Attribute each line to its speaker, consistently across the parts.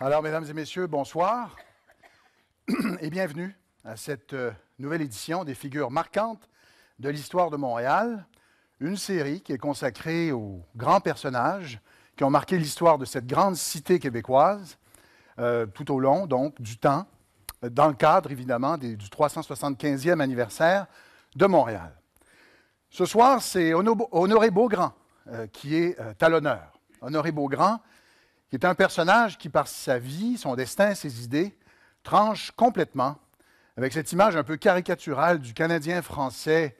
Speaker 1: Alors, mesdames et messieurs, bonsoir et bienvenue à cette nouvelle édition des figures marquantes de l'histoire de Montréal, une série qui est consacrée aux grands personnages qui ont marqué l'histoire de cette grande cité québécoise tout au long donc, du temps, dans le cadre évidemment du 375e anniversaire de Montréal. Ce soir, c'est Honoré Beaugrand qui est à l'honneur. Honoré Beaugrand, qui est un personnage qui, par sa vie, son destin, ses idées, tranche complètement avec cette image un peu caricaturale du Canadien français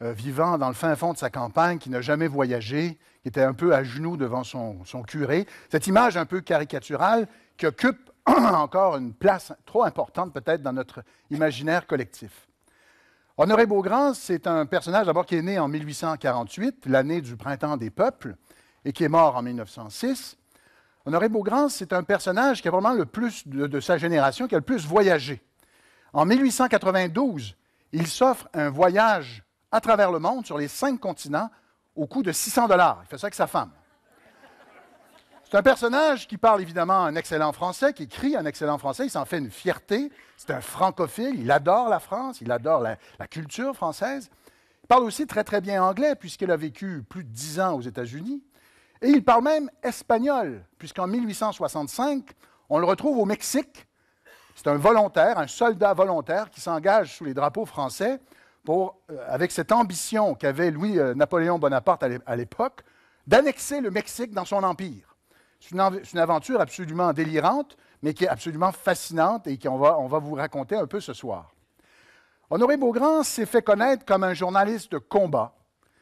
Speaker 1: vivant dans le fin fond de sa campagne, qui n'a jamais voyagé, qui était un peu à genoux devant son curé. Cette image un peu caricaturale qui occupe encore une place trop importante peut-être dans notre imaginaire collectif. Honoré Beaugrand, c'est un personnage d'abord qui est né en 1848, l'année du Printemps des peuples, et qui est mort en 1906. Honoré Beaugrand, c'est un personnage qui a vraiment le plus de sa génération, qui a le plus voyagé. En 1892, il s'offre un voyage à travers le monde, sur les 5 continents, au coût de 600 $. Il fait ça avec sa femme. C'est un personnage qui parle évidemment un excellent français, qui écrit un excellent français, il s'en fait une fierté. C'est un francophile, il adore la France, il adore la culture française. Il parle aussi très très bien anglais, puisqu'il a vécu plus de 10 ans aux États-Unis. Et il parle même espagnol, puisqu'en 1865, on le retrouve au Mexique. C'est un volontaire, un soldat volontaire qui s'engage sous les drapeaux français avec cette ambition qu'avait Louis-Napoléon Bonaparte à l'époque, d'annexer le Mexique dans son empire. C'est une aventure absolument délirante, mais qui est absolument fascinante et qu'on va vous raconter un peu ce soir. Honoré Beaugrand s'est fait connaître comme un journaliste de combat.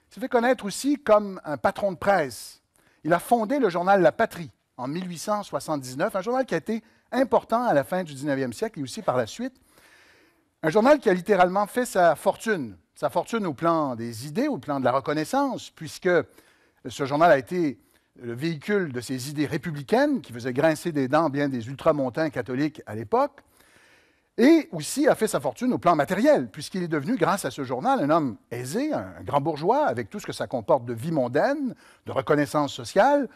Speaker 1: Il s'est fait connaître aussi comme un patron de presse. Il a fondé le journal La Patrie en 1879, un journal qui a été important à la fin du 19e siècle et aussi par la suite. Un journal qui a littéralement fait sa fortune au plan des idées, au plan de la reconnaissance, puisque ce journal a été le véhicule de ces idées républicaines qui faisaient grincer des dents bien des ultramontains catholiques à l'époque, et aussi a fait sa fortune au plan matériel, puisqu'il est devenu, grâce à ce journal, un homme aisé, un grand bourgeois, avec tout ce que ça comporte de vie mondaine, de reconnaissance sociale.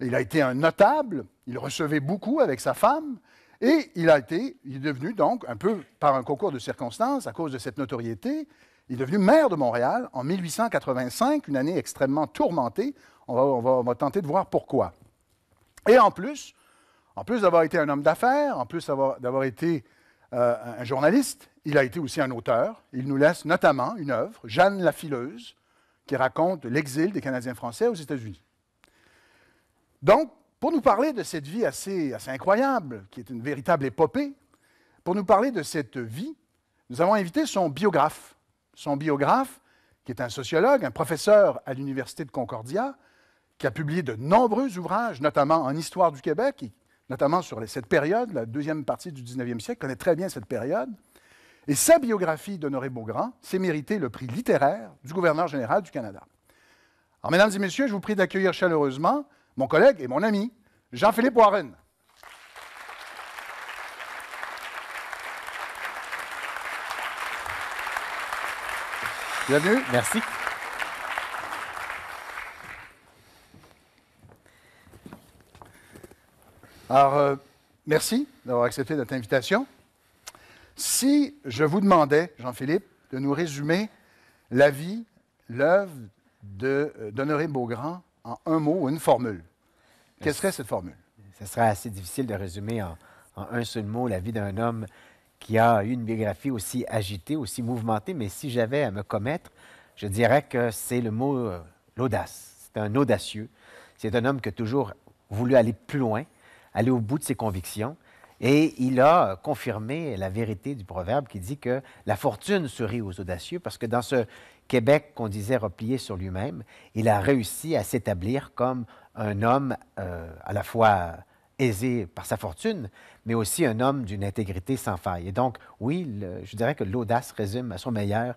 Speaker 1: Il a été un notable, il recevait beaucoup avec sa femme, et il est devenu donc, un peu par un concours de circonstances, à cause de cette notoriété, il est devenu maire de Montréal en 1885, une année extrêmement tourmentée. On va tenter de voir pourquoi. Et en plus d'avoir été un homme d'affaires, en plus d'avoir été un journaliste, il a été aussi un auteur. Il nous laisse notamment une œuvre, Jeanne la Fileuse, qui raconte l'exil des Canadiens français aux États-Unis. Donc, pour nous parler de cette vie assez incroyable, qui est une véritable épopée, pour nous parler de cette vie, nous avons invité son biographe. Son biographe, qui est un sociologue, un professeur à l'Université de Concordia, qui a publié de nombreux ouvrages, notamment en histoire du Québec, et notamment sur cette période, la deuxième partie du 19e siècle, connaît très bien cette période. Et sa biographie d'Honoré Beaugrand s'est mérité le prix littéraire du gouverneur général du Canada. Alors, mesdames et messieurs, je vous prie d'accueillir chaleureusement mon collègue et mon ami, Jean-Philippe Warren. Bienvenue.
Speaker 2: Merci.
Speaker 1: Alors, merci d'avoir accepté notre invitation. Si je vous demandais, Jean-Philippe, de nous résumer la vie, l'œuvre d'Honoré Beaugrand en un mot ou une formule, quelle serait cette formule?
Speaker 2: Ce serait assez difficile de résumer en un seul mot la vie d'un homme qui a eu une biographie aussi agitée, aussi mouvementée, mais si j'avais à me commettre, je dirais que c'est le mot l'audace. C'est un audacieux. C'est un homme qui a toujours voulu aller plus loin, aller au bout de ses convictions, et il a confirmé la vérité du proverbe qui dit que la fortune sourit aux audacieux, parce que dans ce Québec qu'on disait replié sur lui-même, il a réussi à s'établir comme un homme à la fois aisé par sa fortune, mais aussi un homme d'une intégrité sans faille. Et donc, oui, je dirais que l'audace résume à son meilleur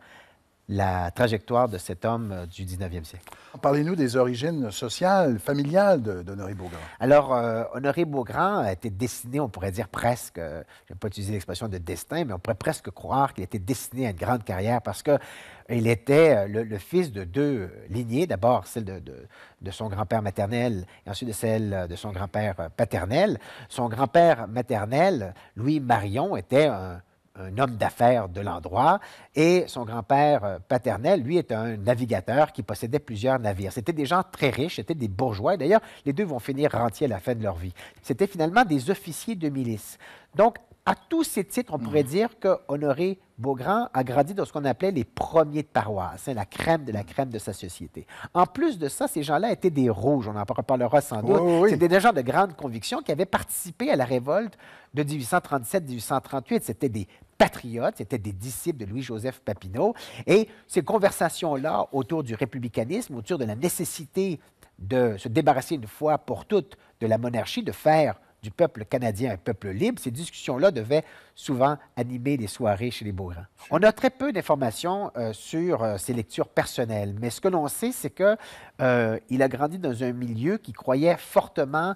Speaker 2: la trajectoire de cet homme du 19e siècle.
Speaker 1: Parlez-nous des origines sociales, familiales d'Honoré Beaugrand.
Speaker 2: Alors, Honoré Beaugrand a été destiné, on pourrait dire presque, je ne vais pas utiliser l'expression de destin, mais on pourrait presque croire qu'il était destiné à une grande carrière parce qu'il était le fils de deux lignées, d'abord celle de son grand-père maternel et ensuite de celle de son grand-père paternel. Son grand-père maternel, Louis Marion, était un homme d'affaires de l'endroit, et son grand-père paternel, lui, était un navigateur qui possédait plusieurs navires. C'était des gens très riches, c'était des bourgeois. D'ailleurs, les deux vont finir rentiers à la fin de leur vie. C'était finalement des officiers de milice. Donc, à tous ces titres, on pourrait dire que Honoré Beaugrand a grandi dans ce qu'on appelait les premiers de paroisse, hein, la crème de sa société. En plus de ça, ces gens-là étaient des rouges, on en reparlera sans doute.
Speaker 1: Oui, oui.
Speaker 2: C'était des gens de grande conviction qui avaient participé à la révolte de 1837-1838. C'était des patriotes, c'était des disciples de Louis-Joseph Papineau. Et ces conversations-là autour du républicanisme, autour de la nécessité de se débarrasser une fois pour toutes de la monarchie, de faire du peuple canadien un peuple libre, ces discussions-là devaient souvent animer les soirées chez les Beaugrand. On a très peu d'informations sur ses lectures personnelles, mais ce que l'on sait, c'est qu'il a grandi dans un milieu qui croyait fortement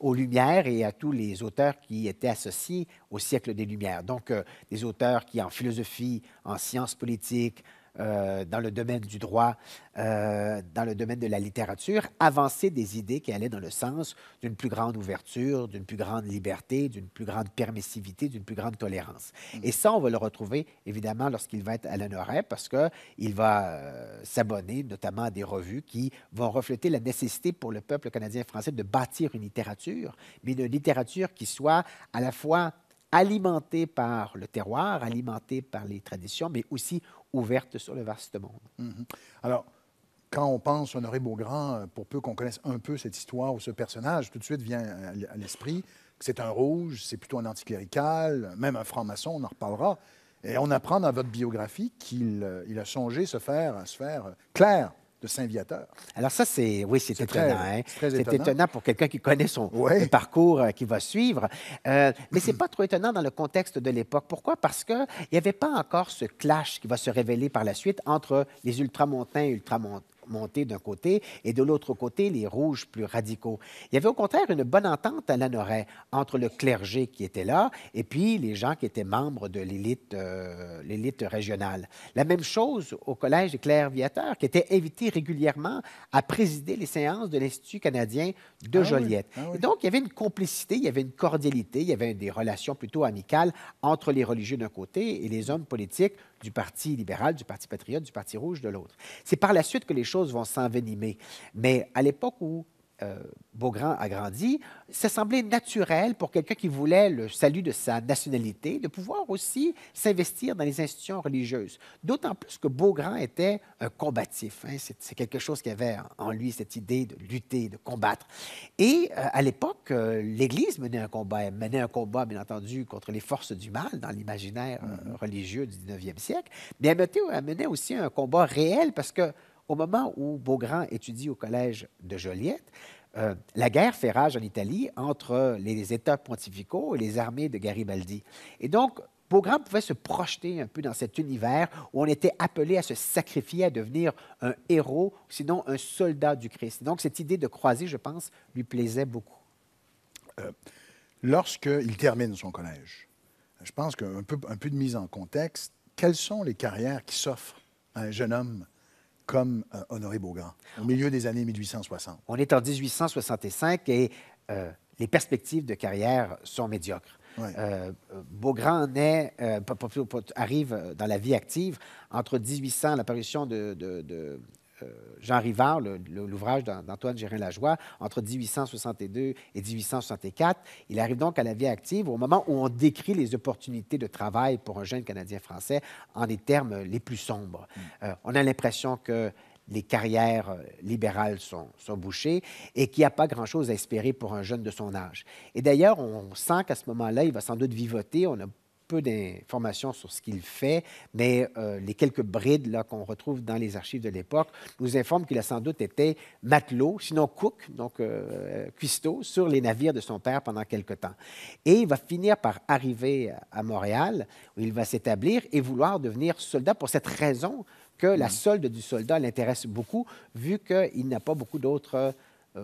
Speaker 2: aux Lumières et à tous les auteurs qui étaient associés au siècle des Lumières. Donc, des auteurs qui, en philosophie, en sciences politiques, dans le domaine du droit, dans le domaine de la littérature, avancer des idées qui allaient dans le sens d'une plus grande ouverture, d'une plus grande liberté, d'une plus grande permissivité, d'une plus grande tolérance. Et ça, on va le retrouver, évidemment, lorsqu'il va être à l'honoraire, parce qu'il va s'abonner notamment à des revues qui vont refléter la nécessité pour le peuple canadien-français de bâtir une littérature, mais une littérature qui soit à la fois alimentée par le terroir, alimentée par les traditions, mais aussi ouverte sur le vaste monde.
Speaker 1: Alors, quand on pense Honoré Beaugrand, pour peu qu'on connaisse un peu cette histoire ou ce personnage, tout de suite vient à l'esprit que c'est un rouge, c'est plutôt un anticlérical, même un franc-maçon, on en reparlera. Et on apprend dans votre biographie qu'il a songé se faire clerc de Saint-Viateur.
Speaker 2: Alors ça, c'est étonnant.
Speaker 1: C'est
Speaker 2: étonnant pour quelqu'un qui connaît le parcours qu'il va suivre. Mais ce n'est pas trop étonnant dans le contexte de l'époque. Pourquoi? Parce qu'il n'y avait pas encore ce clash qui va se révéler par la suite entre les ultramontains et ultramontés d'un côté et de l'autre côté, les rouges plus radicaux. Il y avait au contraire une bonne entente à Lanoraie entre le clergé qui était là et puis les gens qui étaient membres de l'élite régionale. La même chose au Collège des clercs-viateurs qui était invité régulièrement à présider les séances de l'Institut canadien de Joliette.
Speaker 1: Oui.
Speaker 2: Et donc, il y avait une complicité, il y avait une cordialité, il y avait des relations plutôt amicales entre les religieux d'un côté et les hommes politiques du Parti libéral, du Parti patriote, du Parti rouge de l'autre. C'est par la suite que les choses vont s'envenimer. Mais à l'époque où Beaugrand a grandi, ça semblait naturel pour quelqu'un qui voulait le salut de sa nationalité de pouvoir aussi s'investir dans les institutions religieuses. D'autant plus que Beaugrand était un combatif. Hein. C'est quelque chose qui avait en lui cette idée de lutter, de combattre. Et à l'époque, l'Église menait un combat. Elle menait un combat, bien entendu, contre les forces du mal dans l'imaginaire religieux du 19e siècle. Mais elle menait aussi un combat réel parce que au moment où Beaugrand étudie au Collège de Joliette, la guerre fait rage en Italie entre les États pontificaux et les armées de Garibaldi. Et donc, Beaugrand pouvait se projeter un peu dans cet univers où on était appelé à se sacrifier, à devenir un héros, sinon un soldat du Christ. Donc, cette idée de croiser, je pense, lui plaisait beaucoup.
Speaker 1: Lorsqu'il termine son collège, je pense qu'un peu de mise en contexte, quelles sont les carrières qui s'offrent à un jeune homme comme Honoré Beaugrand, au milieu des années 1860.
Speaker 2: On est en 1865 et les perspectives de carrière sont médiocres.
Speaker 1: Ouais.
Speaker 2: Beaugrand arrive dans la vie active entre 1800, l'apparition de Jean Rivard, l'ouvrage d'Antoine Gérin-Lajoie, entre 1862 et 1864. Il arrive donc à la vie active au moment où on décrit les opportunités de travail pour un jeune Canadien français en des termes les plus sombres. On a l'impression que les carrières libérales sont bouchées et qu'il n'y a pas grand-chose à espérer pour un jeune de son âge. Et d'ailleurs, on sent qu'à ce moment-là, il va sans doute vivoter. On a peu d'informations sur ce qu'il fait, mais les quelques brides là, qu'on retrouve dans les archives de l'époque nous informent qu'il a sans doute été matelot, sinon cook, donc cuistot, sur les navires de son père pendant quelque temps. Et il va finir par arriver à Montréal, où il va s'établir et vouloir devenir soldat pour cette raison que la solde du soldat l'intéresse beaucoup, vu qu'il n'a pas beaucoup d'autres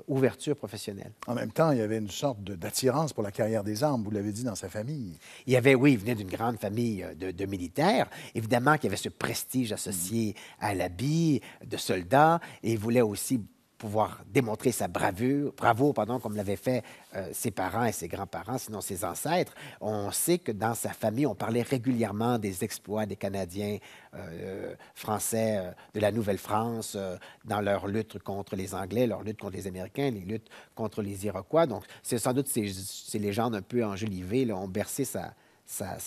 Speaker 2: ouvertures professionnelles.
Speaker 1: En même temps, il y avait une sorte d'attirance pour la carrière des armes, vous l'avez dit, dans sa famille.
Speaker 2: Il y avait, oui, il venait d'une grande famille de militaires. Évidemment qu'il y avait ce prestige associé à l'habit de soldat, et il voulait aussi pouvoir démontrer sa bravoure, comme l'avaient fait ses parents et ses grands-parents, sinon ses ancêtres. On sait que dans sa famille, on parlait régulièrement des exploits des Canadiens français de la Nouvelle-France dans leur lutte contre les Anglais, leur lutte contre les Américains, les luttes contre les Iroquois. Donc, c'est sans doute ces légendes un peu enjolivées là, ont bercé sa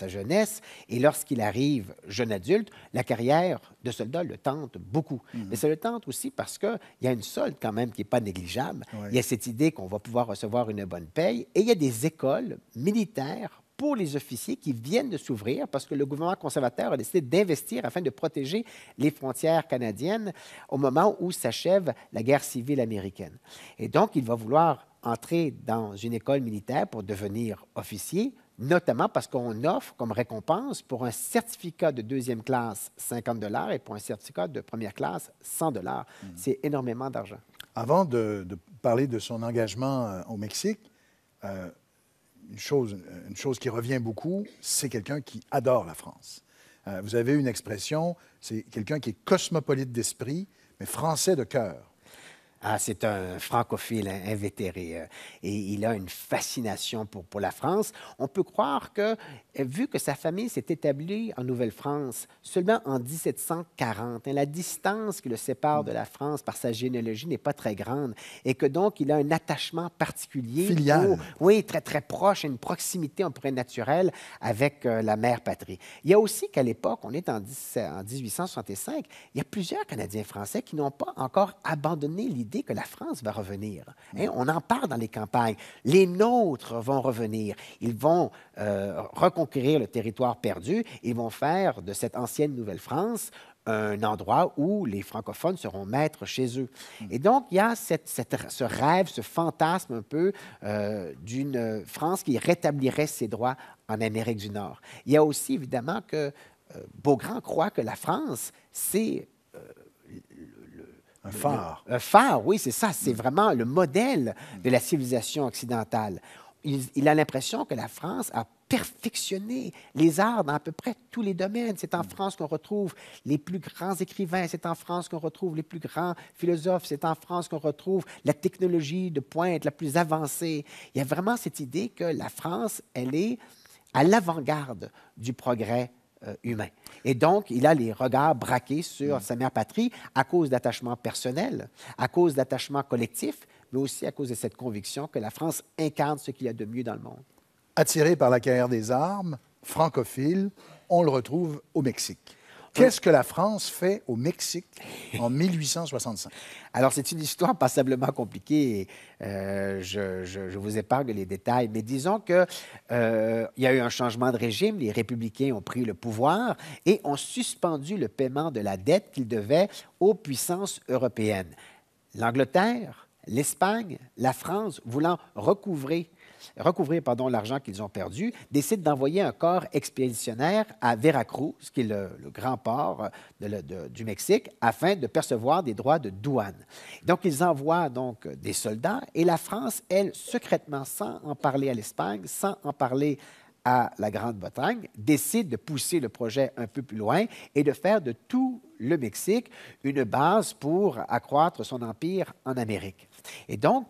Speaker 2: jeunesse. Et lorsqu'il arrive jeune adulte, la carrière de soldat le tente beaucoup. Mais ça le tente aussi parce qu'il y a une solde quand même qui n'est pas négligeable.
Speaker 1: Oui.
Speaker 2: Il y a cette idée qu'on va pouvoir recevoir une bonne paye. Et il y a des écoles militaires pour les officiers qui viennent de s'ouvrir parce que le gouvernement conservateur a décidé d'investir afin de protéger les frontières canadiennes au moment où s'achève la guerre civile américaine. Et donc, il va vouloir entrer dans une école militaire pour devenir officier, notamment parce qu'on offre comme récompense pour un certificat de deuxième classe 50 $ et pour un certificat de première classe 100 $. C'est énormément d'argent.
Speaker 1: Avant de parler de son engagement au Mexique, une chose qui revient beaucoup, c'est quelqu'un qui adore la France. Vous avez une expression, c'est quelqu'un qui est cosmopolite d'esprit, mais français de cœur.
Speaker 2: Ah, c'est un francophile invétéré et il a une fascination pour la France. On peut croire que, vu que sa famille s'est établie en Nouvelle-France seulement en 1740, la distance qui le sépare de la France par sa généalogie n'est pas très grande et que donc il a un attachement particulier.
Speaker 1: Filial.
Speaker 2: Oui, très, très proche, une proximité, on pourrait naturelle, avec la mère patrie. Il y a aussi qu'à l'époque, on est en 1865, il y a plusieurs Canadiens français qui n'ont pas encore abandonné l'idée que la France va revenir. Hein, on en parle dans les campagnes. Les nôtres vont revenir. Ils vont reconquérir le territoire perdu. Ils vont faire de cette ancienne Nouvelle-France un endroit où les francophones seront maîtres chez eux. Et donc, il y a ce rêve, ce fantasme un peu d'une France qui rétablirait ses droits en Amérique du Nord. Il y a aussi, évidemment, que Beaugrand croit que la France, c'est
Speaker 1: un phare.
Speaker 2: Un phare, oui, c'est ça. C'est vraiment le modèle de la civilisation occidentale. Il a l'impression que la France a perfectionné les arts dans à peu près tous les domaines. C'est en France qu'on retrouve les plus grands écrivains, c'est en France qu'on retrouve les plus grands philosophes, c'est en France qu'on retrouve la technologie de pointe la plus avancée. Il y a vraiment cette idée que la France, elle est à l'avant-garde du progrès humain. Et donc, il a les regards braqués sur sa mère patrie à cause d'attachements personnels, à cause d'attachements collectifs, mais aussi à cause de cette conviction que la France incarne ce qu'il y a de mieux dans le monde.
Speaker 1: Attiré par la carrière des armes, francophile, on le retrouve au Mexique. Qu'est-ce que la France fait au Mexique en 1865?
Speaker 2: Alors, c'est une histoire passablement compliquée. Je vous épargne les détails, mais disons qu'il y a eu un changement de régime. Les républicains ont pris le pouvoir et ont suspendu le paiement de la dette qu'ils devaient aux puissances européennes. L'Angleterre, l'Espagne, la France, voulant recouvrir l'argent qu'ils ont perdu, décident d'envoyer un corps expéditionnaire à Veracruz, qui est le grand port du Mexique, afin de percevoir des droits de douane. Donc, ils envoient donc des soldats et la France, elle, secrètement, sans en parler à l'Espagne, sans en parler à la Grande-Bretagne, décide de pousser le projet un peu plus loin et de faire de tout le Mexique une base pour accroître son empire en Amérique. Et donc,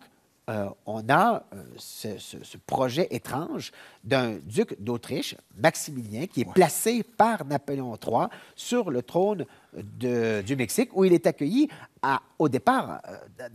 Speaker 2: on a ce projet étrange d'un duc d'Autriche, Maximilien, qui est placé par Napoléon III sur le trône du Mexique, où il est accueilli au départ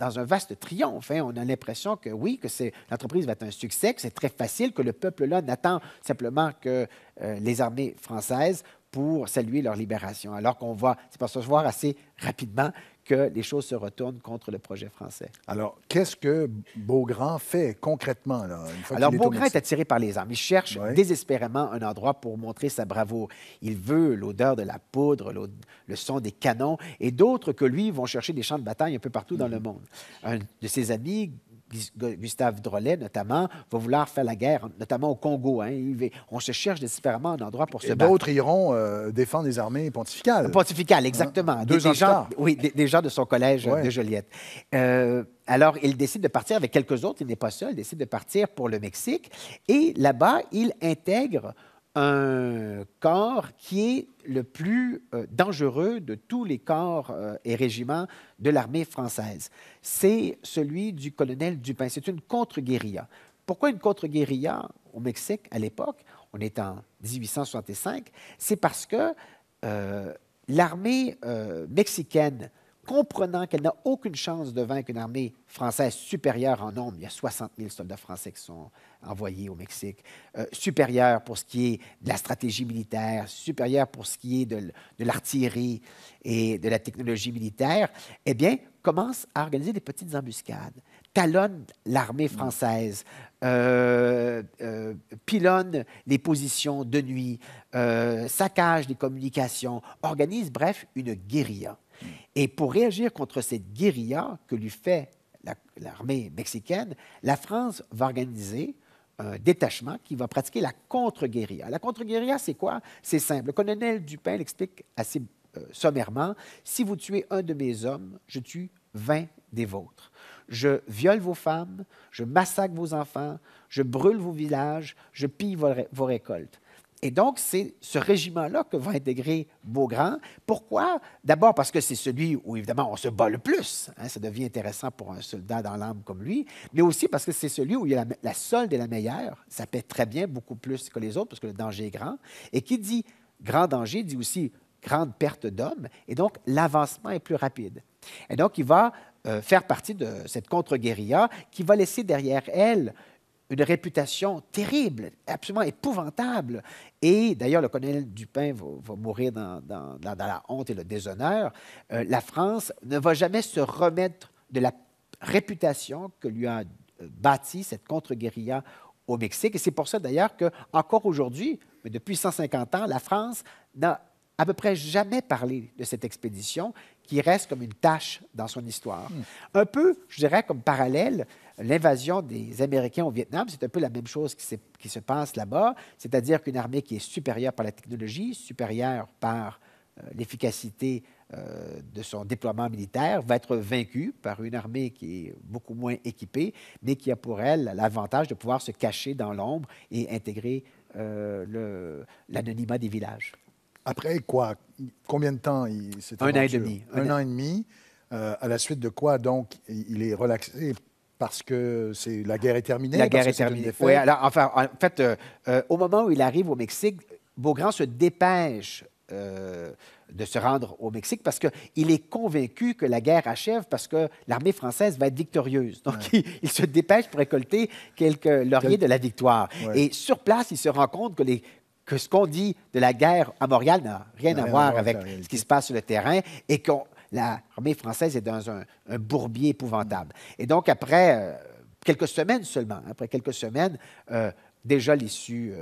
Speaker 2: dans un vaste triomphe. Hein. On a l'impression que oui, que l'entreprise va être un succès, que c'est très facile, que le peuple-là n'attend simplement que les armées françaises pour saluer leur libération. Alors qu'on va s'apercevoir assez rapidement que les choses se retournent contre le projet français.
Speaker 1: Alors, qu'est-ce que Beaugrand fait concrètement, là, une fois
Speaker 2: Alors,
Speaker 1: qu'il est au
Speaker 2: Beaugrand est
Speaker 1: Mexique?
Speaker 2: attiré par les armes. Il cherche
Speaker 1: Oui.
Speaker 2: désespérément un endroit pour montrer sa bravoure. Il veut l'odeur de la poudre, le son des canons, et d'autres que lui vont chercher des champs de bataille un peu partout dans le monde. Un de ses amis, Gustave Drolet, notamment, va vouloir faire la guerre, notamment au Congo. Hein. On se cherche désespérément un endroit pour se
Speaker 1: Et
Speaker 2: battre.
Speaker 1: d'autres iront défendre les armées pontificales.
Speaker 2: Pontifical, exactement.
Speaker 1: Hein? Deux ans
Speaker 2: Des
Speaker 1: plus
Speaker 2: gens,
Speaker 1: tard.
Speaker 2: oui, des gens de son collège
Speaker 1: Ouais.
Speaker 2: de Joliette. Alors, il décide de partir avec quelques autres. Il n'est pas seul. Il décide de partir pour le Mexique. Et là-bas, il intègre un corps qui est le plus dangereux de tous les corps et régiments de l'armée française. C'est celui du colonel Dupin. C'est une contre-guérilla. Pourquoi une contre-guérilla au Mexique à l'époque? On est en 1865. C'est parce que l'armée mexicaine, comprenant qu'elle n'a aucune chance de vaincre une armée française supérieure en nombre, il y a 60 000 soldats français qui sont envoyés au Mexique, supérieure pour ce qui est de la stratégie militaire, supérieure pour ce qui est de l'artillerie et de la technologie militaire, eh bien, commence à organiser des petites embuscades, talonne l'armée française, pilonne les positions de nuit, saccage les communications, organise, bref, une guérilla. Et pour réagir contre cette guérilla que lui fait l'armée mexicaine, la France va organiser un détachement qui va pratiquer la contre-guérilla. La contre-guérilla, c'est quoi? C'est simple. Le colonel Dupin l'explique assez sommairement. Si vous tuez un de mes hommes, je tue 20 des vôtres. Je viole vos femmes, je massacre vos enfants, je brûle vos villages, je pille vos récoltes. Et donc, c'est ce régiment-là que va intégrer Beaugrand. Pourquoi? D'abord parce que c'est celui où, évidemment, on se bat le plus. Hein, ça devient intéressant pour un soldat dans l'âme comme lui. Mais aussi parce que c'est celui où il y a la solde est la meilleure. Ça paie très bien, beaucoup plus que les autres, parce que le danger est grand. Et qui dit grand danger dit aussi grande perte d'hommes. Et donc, l'avancement est plus rapide. Et donc, il va faire partie de cette contre-guérilla qui va laisser derrière elle une réputation terrible, absolument épouvantable. Et d'ailleurs, le colonel Dupin va mourir dans la honte et le déshonneur. La France ne va jamais se remettre de la réputation que lui a bâtie cette contre-guérilla au Mexique. Et c'est pour ça d'ailleurs qu'encore aujourd'hui, mais depuis 150 ans, la France n'a à peu près jamais parlé de cette expédition qui reste comme une tache dans son histoire. Un peu, je dirais, comme parallèle, l'invasion des Américains au Vietnam, c'est un peu la même chose qui se passe là-bas, c'est-à-dire qu'une armée qui est supérieure par la technologie, supérieure par l'efficacité de son déploiement militaire, va être vaincue par une armée qui est beaucoup moins équipée, mais qui a pour elle l'avantage de pouvoir se cacher dans l'ombre et intégrer l'anonymat des villages.
Speaker 1: Après quoi? Combien de temps cette
Speaker 2: Un an et
Speaker 1: aventure?
Speaker 2: demi.
Speaker 1: Un an et demi. À la suite de quoi, donc, il est relaxé parce que la guerre est terminée?
Speaker 2: La guerre est terminée. Oui, alors, enfin, en fait, au moment où il arrive au Mexique, Beaugrand se dépêche de se rendre au Mexique parce qu'il est convaincu que la guerre achève parce que l'armée française va être victorieuse. Donc, il se dépêche pour récolter quelques lauriers de la victoire.
Speaker 1: Ouais.
Speaker 2: Et sur place, il se rend compte que ce qu'on dit de la guerre à Montréal n'a rien à voir avec ce qui se passe sur le terrain et que l'armée française est dans un bourbier épouvantable. Et donc, après quelques semaines seulement, déjà l'issue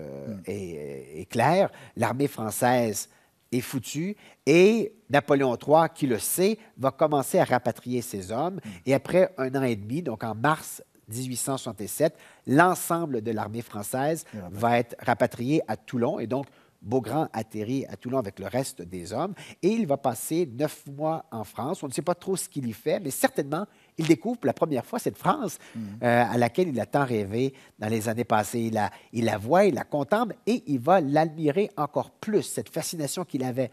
Speaker 2: est claire. L'armée française est foutue et Napoléon III, qui le sait, va commencer à rapatrier ses hommes. Et après un an et demi, donc en mars 1867, l'ensemble de l'armée française va être rapatrié à Toulon. Et donc, Beaugrand atterrit à Toulon avec le reste des hommes. Et il va passer 9 mois en France. On ne sait pas trop ce qu'il y fait, mais certainement, il découvre pour la première fois cette France à laquelle il a tant rêvé dans les années passées. Il la voit, il la contemple et il va l'admirer encore plus. Cette fascination qu'il avait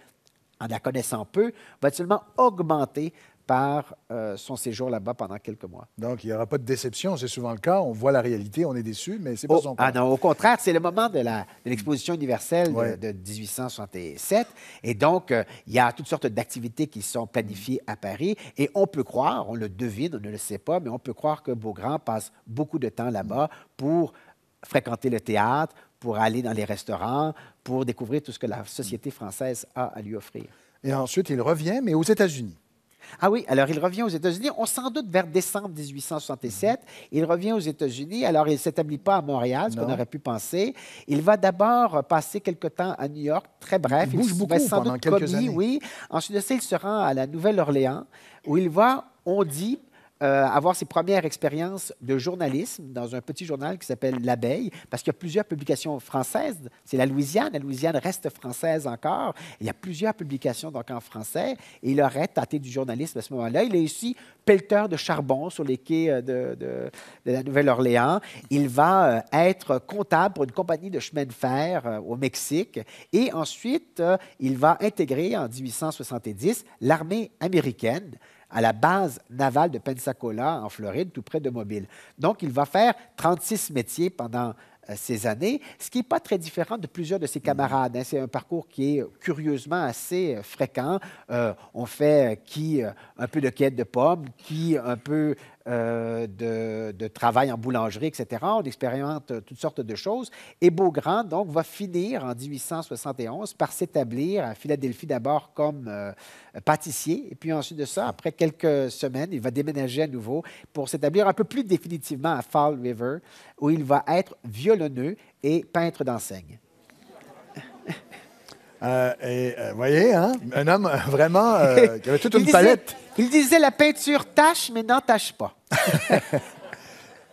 Speaker 2: en la connaissant peu va seulement augmenter par son séjour là-bas pendant quelques mois.
Speaker 1: Donc, il n'y aura pas de déception, c'est souvent le cas. On voit la réalité, on est déçu, mais c'est pas son cas.
Speaker 2: Ah non, au contraire, c'est le moment de l'exposition universelle de 1867. Et donc, il y a toutes sortes d'activités qui sont planifiées à Paris. Et on peut croire, on le devine, on ne le sait pas, mais on peut croire que Beaugrand passe beaucoup de temps là-bas pour fréquenter le théâtre, pour aller dans les restaurants, pour découvrir tout ce que la société française a à lui offrir.
Speaker 1: Et ensuite, il revient, mais aux États-Unis.
Speaker 2: Ah oui, alors il revient aux États-Unis, on s'en doute vers décembre 1867. Il revient aux États-Unis, alors il ne s'établit pas à Montréal, ce qu'on
Speaker 1: Non.
Speaker 2: aurait pu penser. Il va d'abord passer quelque temps à New York, très bref.
Speaker 1: Il bouge
Speaker 2: va
Speaker 1: beaucoup
Speaker 2: être sans
Speaker 1: pendant
Speaker 2: doute
Speaker 1: quelques
Speaker 2: commis,
Speaker 1: années.
Speaker 2: oui. Ensuite de ça, il se rend à la Nouvelle-Orléans, où il va, on dit, avoir ses premières expériences de journalisme dans un petit journal qui s'appelle L'Abeille, parce qu'il y a plusieurs publications françaises. C'est la Louisiane reste française encore. Il y a plusieurs publications donc en français, et il aurait tâté du journalisme à ce moment-là. Il est aussi pelleteur de charbon sur les quais de la Nouvelle-Orléans. Il va être comptable pour une compagnie de chemin de fer au Mexique, et ensuite, il va intégrer en 1870 l'armée américaine à la base navale de Pensacola, en Floride, tout près de Mobile. Donc, il va faire 36 métiers pendant ces années, ce qui n'est pas très différent de plusieurs de ses camarades. Hein. C'est un parcours qui est curieusement assez fréquent. On fait un peu de quête de pommes, qui un peu de travail en boulangerie, etc. On expérimente toutes sortes de choses. Et Beaugrand, donc, va finir en 1871 par s'établir à Philadelphie d'abord comme pâtissier. Et puis ensuite de ça, après quelques semaines, il va déménager à nouveau pour s'établir un peu plus définitivement à Fall River, où il va être violonneux et peintre d'enseigne.
Speaker 1: Voyez, hein? Un homme vraiment qui avait toute une palette.
Speaker 2: Il disait la peinture tâche, mais n'entache pas.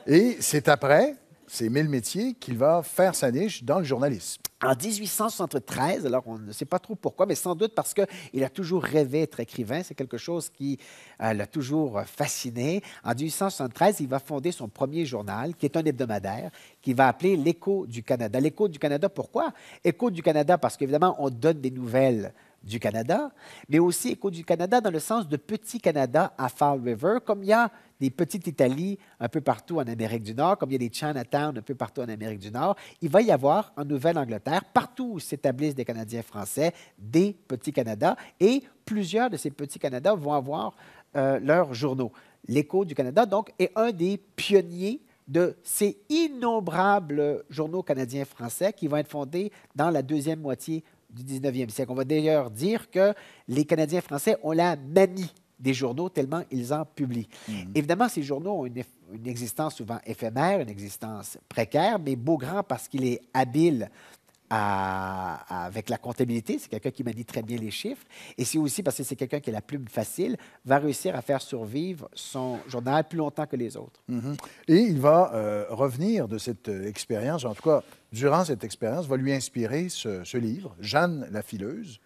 Speaker 1: Et c'est après ces 1000 métiers qu'il va faire sa niche dans le journalisme.
Speaker 2: En 1873, alors on ne sait pas trop pourquoi, mais sans doute parce qu'il a toujours rêvé d'être écrivain. C'est quelque chose qui l'a toujours fasciné. En 1873, il va fonder son premier journal, qui est un hebdomadaire, qu'il va appeler l'Écho du Canada. L'Écho du Canada, pourquoi? Écho du Canada, parce qu'évidemment, on donne des nouvelles du Canada, mais aussi Écho du Canada dans le sens de Petit Canada à Fall River, comme il y a des petites Italies un peu partout en Amérique du Nord, comme il y a des Chinatown un peu partout en Amérique du Nord, il va y avoir en Nouvelle-Angleterre, partout où s'établissent des Canadiens français, des Petits Canada, et plusieurs de ces Petits Canada vont avoir leurs journaux. L'Écho du Canada, donc, est un des pionniers de ces innombrables journaux canadiens français qui vont être fondés dans la deuxième moitié du 19e siècle. On va d'ailleurs dire que les Canadiens français ont la manie des journaux tellement ils en publient. Évidemment, ces journaux ont une existence souvent éphémère, une existence précaire, mais Beaugrand, parce qu'il est habile avec la comptabilité, c'est quelqu'un qui manie très bien les chiffres, et c'est aussi parce que c'est quelqu'un qui a la plume facile, va réussir à faire survivre son journal plus longtemps que les autres.
Speaker 1: Et il va revenir de cette expérience, en tout cas, durant cette expérience, va lui inspirer ce livre, Jeanne la fileuse.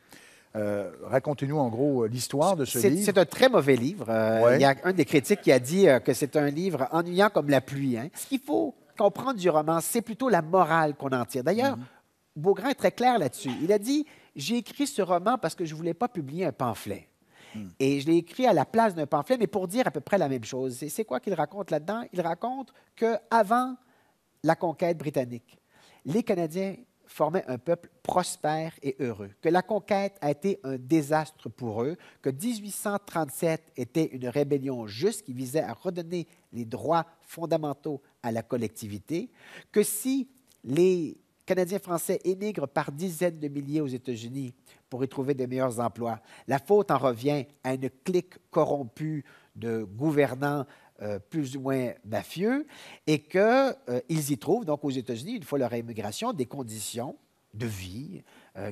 Speaker 1: Racontez-nous en gros l'histoire de ce livre.
Speaker 2: C'est un très mauvais livre.
Speaker 1: Ouais.
Speaker 2: Il y a un des critiques qui a dit que c'est un livre ennuyant comme la pluie. Hein. Ce qu'il faut comprendre du roman, c'est plutôt la morale qu'on en tire. D'ailleurs, Beaugrand est très clair là-dessus. Il a dit « J'ai écrit ce roman parce que je ne voulais pas publier un pamphlet. Et je l'ai écrit à la place d'un pamphlet, mais pour dire à peu près la même chose. » Et c'est quoi qu'il raconte là-dedans? Il raconte qu'avant la conquête britannique, les Canadiens formaient un peuple prospère et heureux, que la conquête a été un désastre pour eux, que 1837 était une rébellion juste qui visait à redonner les droits fondamentaux à la collectivité, que si les Canadiens français émigrent par dizaines de milliers aux États-Unis pour y trouver de meilleurs emplois, la faute en revient à une clique corrompue de gouvernants plus ou moins mafieux, et qu'ils y trouvent, donc aux États-Unis, une fois leur émigration, des conditions de vie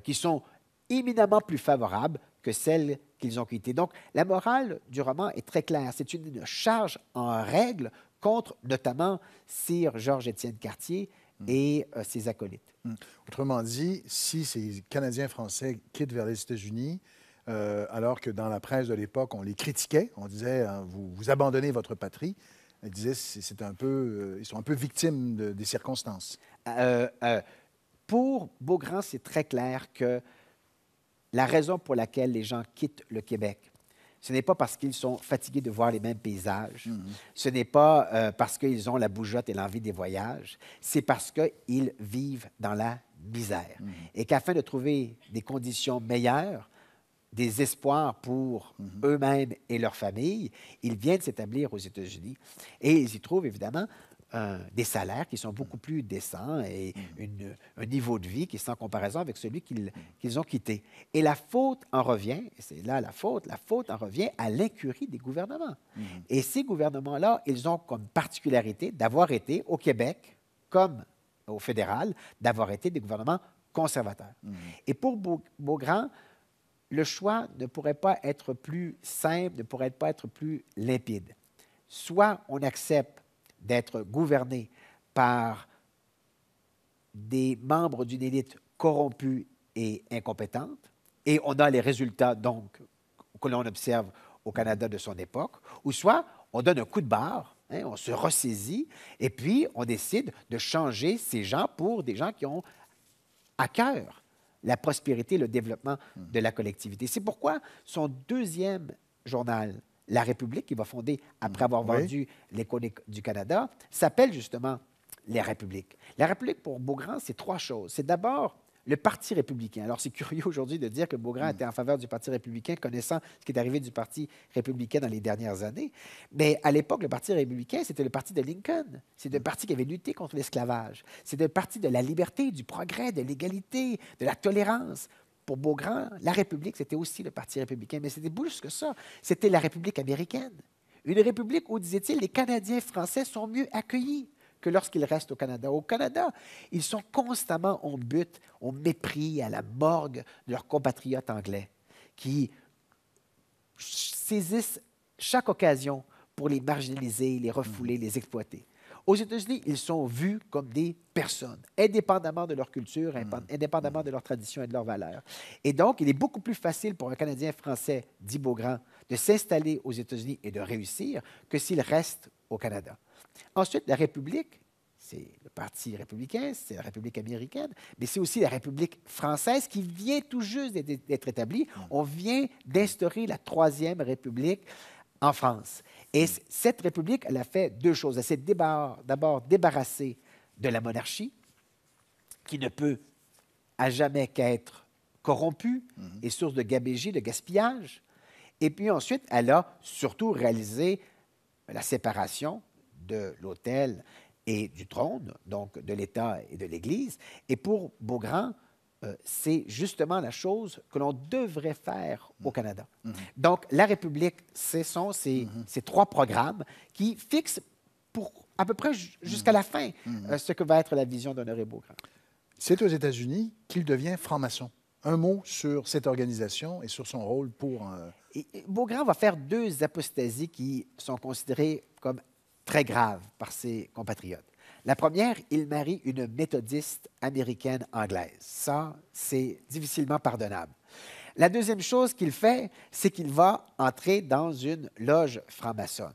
Speaker 2: qui sont éminemment plus favorables que celles qu'ils ont quittées. Donc, la morale du roman est très claire. C'est une charge en règle contre notamment Sir Georges-Étienne Cartier et ses acolytes.
Speaker 1: Autrement dit, si ces Canadiens français quittent vers les États-Unis, alors que dans la presse de l'époque, on les critiquait, on disait vous abandonnez votre patrie, ils disaient ils sont un peu victimes des circonstances.
Speaker 2: Pour Beaugrand, c'est très clair que la raison pour laquelle les gens quittent le Québec, ce n'est pas parce qu'ils sont fatigués de voir les mêmes paysages, ce n'est pas parce qu'ils ont la bougeotte et l'envie des voyages, c'est parce qu'ils vivent dans la misère. Et qu'afin de trouver des conditions meilleures, des espoirs pour eux-mêmes et leur famille, ils viennent s'établir aux États-Unis. Et ils y trouvent évidemment des salaires qui sont beaucoup plus décents et un niveau de vie qui est sans comparaison avec celui qu'ils ont quitté. Et la faute en revient, et c'est là la faute en revient à l'incurie des gouvernements. Et ces gouvernements-là, ils ont comme particularité d'avoir été, au Québec, comme au fédéral, d'avoir été des gouvernements conservateurs. Et pour Beaugrand, le choix ne pourrait pas être plus simple, ne pourrait pas être plus limpide. Soit on accepte d'être gouverné par des membres d'une élite corrompue et incompétente, et on a les résultats, donc, que l'on observe au Canada de son époque, ou soit on donne un coup de barre, hein, on se ressaisit, et puis on décide de changer ces gens pour des gens qui ont à cœur la prospérité, le développement de la collectivité. C'est pourquoi son deuxième journal, La République, qu'il va fonder après avoir vendu l'Écho du Canada, s'appelle justement Les Républiques. La République, pour Beaugrand, c'est trois choses. C'est d'abord le Parti républicain. Alors, c'est curieux aujourd'hui de dire que Beaugrand était en faveur du Parti républicain, connaissant ce qui est arrivé du Parti républicain dans les dernières années. Mais à l'époque, le Parti républicain, c'était le parti de Lincoln. C'est le parti qui avait lutté contre l'esclavage. C'est le parti de la liberté, du progrès, de l'égalité, de la tolérance. Pour Beaugrand, la République, c'était aussi le Parti républicain, mais c'était plus que ça. C'était la République américaine. Une république où, disait-il, les Canadiens français sont mieux accueillis que lorsqu'ils restent au Canada. Au Canada, ils sont constamment en butte, au mépris, à la morgue de leurs compatriotes anglais, qui saisissent chaque occasion pour les marginaliser, les refouler, les exploiter. Aux États-Unis, ils sont vus comme des personnes, indépendamment de leur culture, indépendamment de leur tradition et de leurs valeurs. Et donc, il est beaucoup plus facile pour un Canadien français, dit Beaugrand, de s'installer aux États-Unis et de réussir que s'il reste au Canada. Ensuite, la République, c'est le Parti républicain, c'est la République américaine, mais c'est aussi la République française qui vient tout juste d'être établie. On vient d'instaurer la Troisième République en France. Et cette République, elle a fait deux choses. Elle s'est d'abord débarrassée de la monarchie, qui ne peut à jamais qu'être corrompue et source de gabegie, de gaspillage. Et puis ensuite, elle a surtout réalisé la séparation de l'autel et du trône, donc de l'État et de l'Église. Et pour Beaugrand, c'est justement la chose que l'on devrait faire au Canada. Donc, la République, ce sont ces trois programmes qui fixent pour à peu près jusqu'à la fin ce que va être la vision d'Honoré Beaugrand.
Speaker 1: C'est aux États-Unis qu'il devient franc-maçon. Un mot sur cette organisation et sur son rôle pour...
Speaker 2: Beaugrand va faire deux apostasies qui sont considérées comme très graves par ses compatriotes. La première, il marie une méthodiste américaine-anglaise. Ça, c'est difficilement pardonnable. La deuxième chose qu'il fait, c'est qu'il va entrer dans une loge franc-maçonne.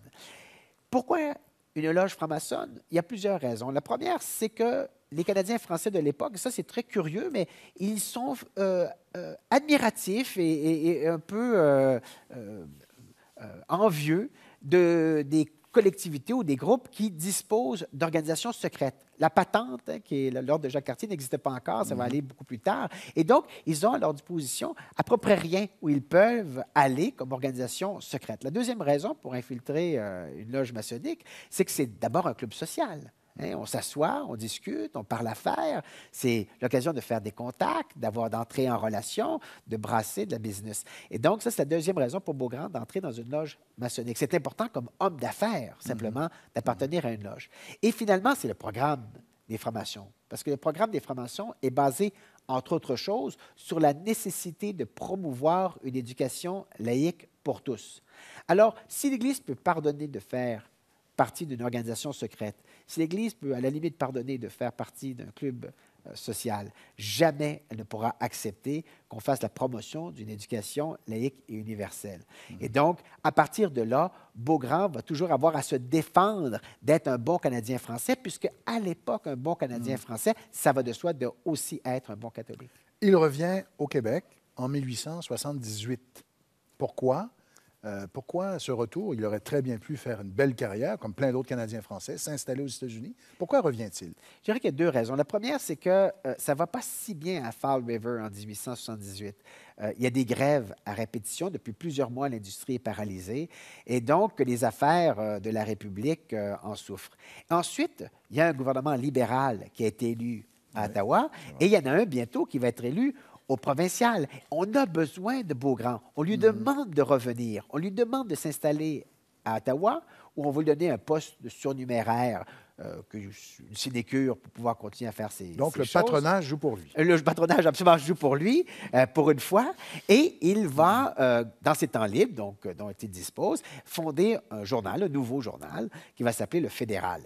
Speaker 2: Pourquoi une loge franc-maçonne? Il y a plusieurs raisons. La première, c'est que les Canadiens français de l'époque, ça c'est très curieux, mais ils sont admiratifs et un peu envieux des collectivités ou des groupes qui disposent d'organisations secrètes. La patente, qui est l'ordre de Jacques Cartier, n'existait pas encore, ça va aller beaucoup plus tard. Et donc, ils ont à leur disposition à peu près rien où ils peuvent aller comme organisation secrète. La deuxième raison pour infiltrer une loge maçonnique, c'est que c'est d'abord un club social. Hein, on s'assoit, on discute, on parle affaires. C'est l'occasion de faire des contacts, d'entrer en relation, de brasser de la business. Et donc, ça, c'est la deuxième raison pour Beaugrand d'entrer dans une loge maçonnique. C'est important comme homme d'affaires, simplement, d'appartenir à une loge. Et finalement, c'est le programme des francs-maçons. Parce que le programme des francs-maçons est basé, entre autres choses, sur la nécessité de promouvoir une éducation laïque pour tous. Alors, si l'Église peut pardonner de faire partie d'une organisation secrète, si l'Église peut, à la limite, pardonner de faire partie d'un club social, jamais elle ne pourra accepter qu'on fasse la promotion d'une éducation laïque et universelle. Et donc, à partir de là, Beaugrand va toujours avoir à se défendre d'être un bon Canadien français, puisque à l'époque, un bon Canadien français, ça va de soi de aussi être un bon catholique.
Speaker 1: Il revient au Québec en 1878. Pourquoi? Pourquoi ce retour? Il aurait très bien pu faire une belle carrière, comme plein d'autres Canadiens français, s'installer aux États-Unis. Pourquoi revient-il?
Speaker 2: Je dirais qu'il y a deux raisons. La première, c'est que ça ne va pas si bien à Fall River en 1878. Il y a des grèves à répétition. Depuis plusieurs mois, l'industrie est paralysée. Et donc, les affaires de la République en souffrent. Ensuite, il y a un gouvernement libéral qui a été élu à Ottawa. Et il y en a un bientôt qui va être élu au provincial. On a besoin de Beaugrand. On lui demande de revenir. On lui demande de s'installer à Ottawa où on va lui donner un poste de surnuméraire, une sinécure pour pouvoir continuer à faire
Speaker 1: Donc,
Speaker 2: ses
Speaker 1: le
Speaker 2: choses.
Speaker 1: patronage joue pour lui.
Speaker 2: Le patronage absolument joue pour lui, pour une fois. Et il va, dans ses temps libres, donc, dont il dispose, fonder un journal, un nouveau journal, qui va s'appeler Le Fédéral,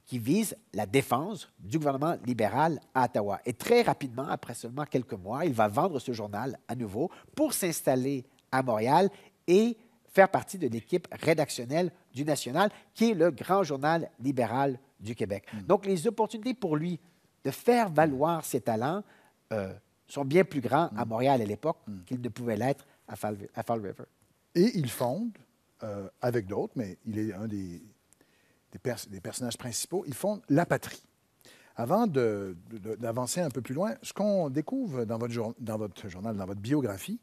Speaker 2: qui vise la défense du gouvernement libéral à Ottawa. Et très rapidement, après seulement quelques mois, il va vendre ce journal à nouveau pour s'installer à Montréal et faire partie de l'équipe rédactionnelle du National, qui est le grand journal libéral du Québec. Donc, les opportunités pour lui de faire valoir ses talents sont bien plus grands à Montréal à l'époque qu'ils ne pouvaient l'être à Fall River.
Speaker 1: Et il fonde, avec d'autres, mais il est un des personnages principaux, il fonde La Patrie. Avant d'avancer un peu plus loin, ce qu'on découvre dans votre journal, dans votre biographie,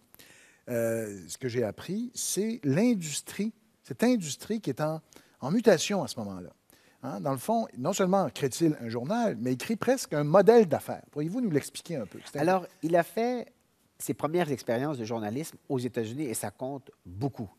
Speaker 1: ce que j'ai appris, c'est l'industrie, cette industrie qui est en mutation à ce moment-là. Hein? Dans le fond, non seulement crée-t-il un journal, mais il crée presque un modèle d'affaires. Pourriez-vous nous l'expliquer un peu?
Speaker 2: Alors, il a fait ses premières expériences de journalisme aux États-Unis et ça compte beaucoup.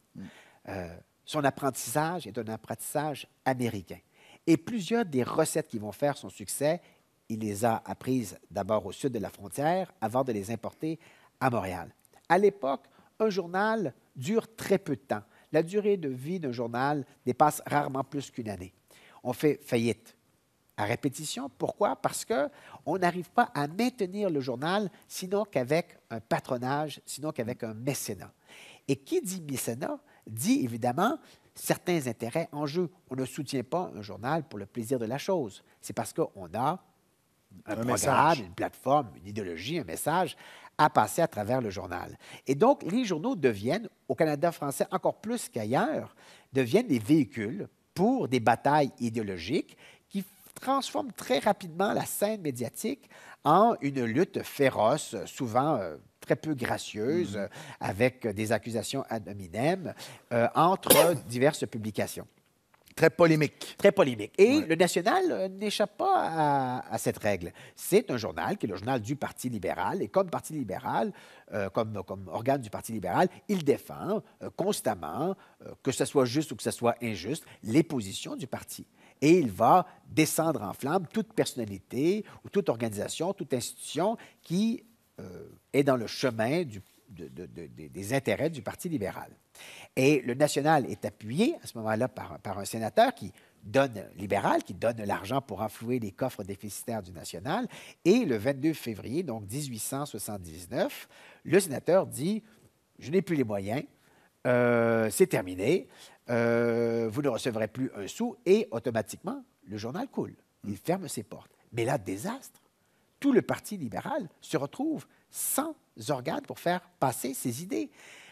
Speaker 2: Son apprentissage est un apprentissage américain. Et plusieurs des recettes qui vont faire son succès, il les a apprises d'abord au sud de la frontière avant de les importer à Montréal. À l'époque, un journal dure très peu de temps. La durée de vie d'un journal dépasse rarement plus qu'une année. On fait faillite à répétition. Pourquoi? Parce qu'on n'arrive pas à maintenir le journal sinon qu'avec un patronage, sinon qu'avec un mécénat. Et qui dit mécénat dit évidemment certains intérêts en jeu. On ne soutient pas un journal pour le plaisir de la chose. C'est parce qu'on a un programme,
Speaker 1: message,
Speaker 2: une plateforme, une idéologie, un message à passer à travers le journal. Et donc, les journaux deviennent, au Canada français encore plus qu'ailleurs, deviennent des véhicules pour des batailles idéologiques qui transforment très rapidement la scène médiatique en une lutte féroce, souvent très peu gracieuse, avec des accusations ad hominem, entre diverses publications.
Speaker 1: Très polémique.
Speaker 2: Très polémique. Et le National n'échappe pas à cette règle. C'est un journal qui est le journal du Parti libéral. Et comme Parti libéral, comme organe du Parti libéral, il défend constamment, que ce soit juste ou que ce soit injuste, les positions du parti. Et il va descendre en flamme toute personnalité ou toute organisation, toute institution qui est dans le chemin des intérêts du Parti libéral. Et le National est appuyé à ce moment-là par un sénateur libéral qui donne l'argent pour renflouer les coffres déficitaires du National. Et le 22 février, donc 1879, le sénateur dit « Je n'ai plus les moyens, c'est terminé, vous ne recevrez plus un sou. » Et automatiquement, le journal coule. Il ferme ses portes. Mais là, désastre. Tout le Parti libéral se retrouve sans organe pour faire passer ses idées.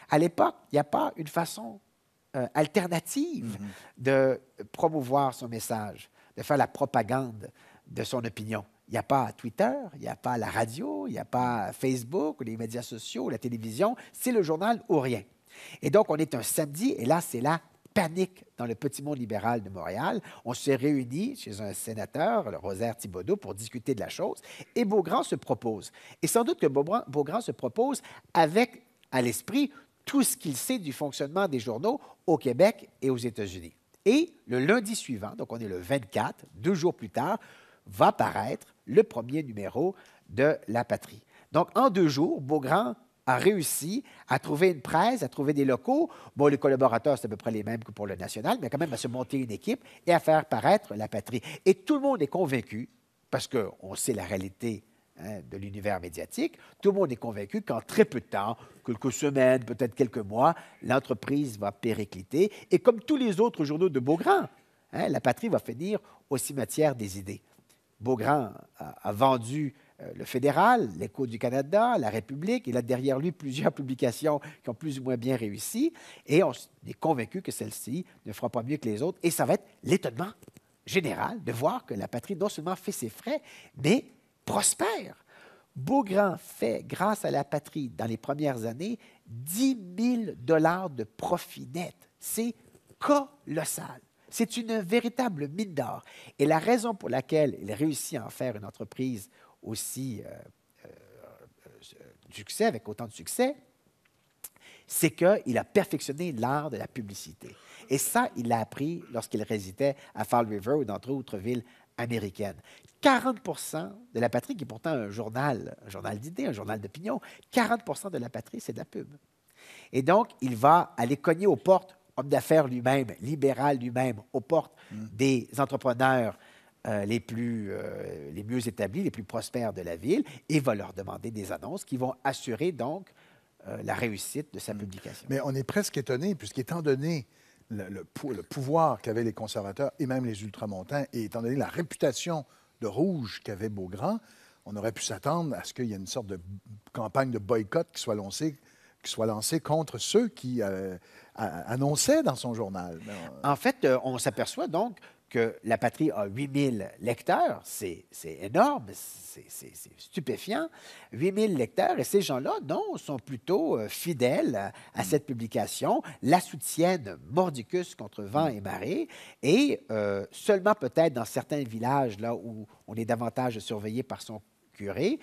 Speaker 2: À l'époque, il n'y a pas une façon alternative de promouvoir son message, de faire la propagande de son opinion. Il n'y a pas Twitter, il n'y a pas la radio, il n'y a pas Facebook, ou les médias sociaux, ou la télévision. C'est le journal ou rien. Et donc, on est un samedi, et là, c'est la panique dans le petit monde libéral de Montréal. On s'est réunis chez un sénateur, le Rosaire Thibodeau, pour discuter de la chose, et Beaugrand se propose. Et sans doute que Beaugrand se propose avec à l'esprit tout ce qu'il sait du fonctionnement des journaux au Québec et aux États-Unis. Et le lundi suivant, donc on est le 24, 2 jours plus tard, va paraître le premier numéro de La Patrie. Donc, en 2 jours, Beaugrand a réussi à trouver une presse, à trouver des locaux. Bon, les collaborateurs, c'est à peu près les mêmes que pour le National, mais quand même à se monter une équipe et à faire paraître La Patrie. Et tout le monde est convaincu, parce qu'on sait la réalité de l'univers médiatique, tout le monde est convaincu qu'en très peu de temps, quelques semaines, peut-être quelques mois, l'entreprise va péricliter. Et comme tous les autres journaux de Beaugrand, La Patrie va finir au cimetière des idées. Beaugrand a vendu le Fédéral, l'Écho du Canada, La République. Il a derrière lui plusieurs publications qui ont plus ou moins bien réussi. Et on est convaincu que celle-ci ne fera pas mieux que les autres. Et ça va être l'étonnement général de voir que la patrie non seulement fait ses frais, mais prospère. Beaugrand fait, grâce à la patrie, dans les premières années, 10 000 $ de profit net. C'est colossal. C'est une véritable mine d'or. Et la raison pour laquelle il réussit à en faire une entreprise aussi succès, avec autant de succès, c'est qu'il a perfectionné l'art de la publicité. Et ça, il l'a appris lorsqu'il résidait à Fall River ou dans d'autres villes américaines. 40 de la patrie, qui est pourtant un journal d'idées, un journal d'opinion, 40 de la patrie, c'est de la pub. Et donc, il va aller cogner aux portes, homme d'affaires lui-même, libéral lui-même, aux portes des entrepreneurs les mieux établis, les plus prospères de la ville, et va leur demander des annonces qui vont assurer donc la réussite de sa publication.
Speaker 1: Mais on est presque étonné, puisqu'étant donné le pouvoir qu'avaient les conservateurs et même les ultramontains, et étant donné la réputation de rouge qu'avait Beaugrand, on aurait pu s'attendre à ce qu'il y ait une sorte de campagne de boycott qui soit lancée contre ceux qui annonçaient dans son journal.
Speaker 2: En fait, on s'aperçoit donc que la patrie a 8000 lecteurs, c'est énorme, c'est stupéfiant. 8000 lecteurs, et ces gens-là, non, sont plutôt fidèles à cette publication, la soutiennent mordicus contre vent et marée, et seulement peut-être dans certains villages, là où on est davantage surveillé par son curé,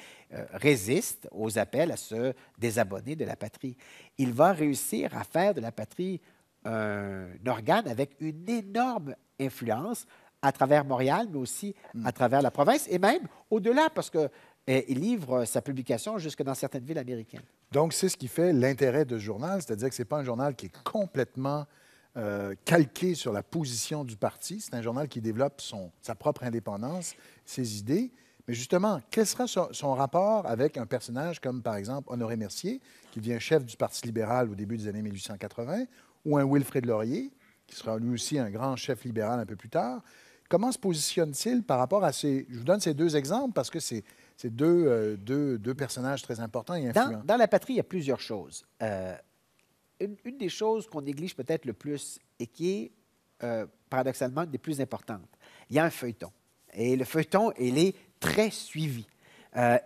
Speaker 2: résiste aux appels à se désabonner de la patrie. Il va réussir à faire de la patrie un organe avec une énorme influence à travers Montréal, mais aussi à travers la province, et même au-delà, parce qu'il livre sa publication jusque dans certaines villes américaines.
Speaker 1: Donc, c'est ce qui fait l'intérêt de ce journal, c'est-à-dire que ce n'est pas un journal qui est complètement calqué sur la position du parti, c'est un journal qui développe sa propre indépendance, ses idées. Mais justement, quel sera son rapport avec un personnage comme, par exemple, Honoré Mercier, qui devient chef du Parti libéral au début des années 1880, ou un Wilfrid Laurier, qui sera lui aussi un grand chef libéral un peu plus tard. Comment se positionne-t-il par rapport à ces... Je vous donne ces deux exemples parce que c'est deux personnages très importants et influents.
Speaker 2: Dans la patrie, il y a plusieurs choses. Une des choses qu'on néglige peut-être le plus et qui est, paradoxalement, une des plus importantes, il y a un feuilleton. Et le feuilleton, il est très suivi.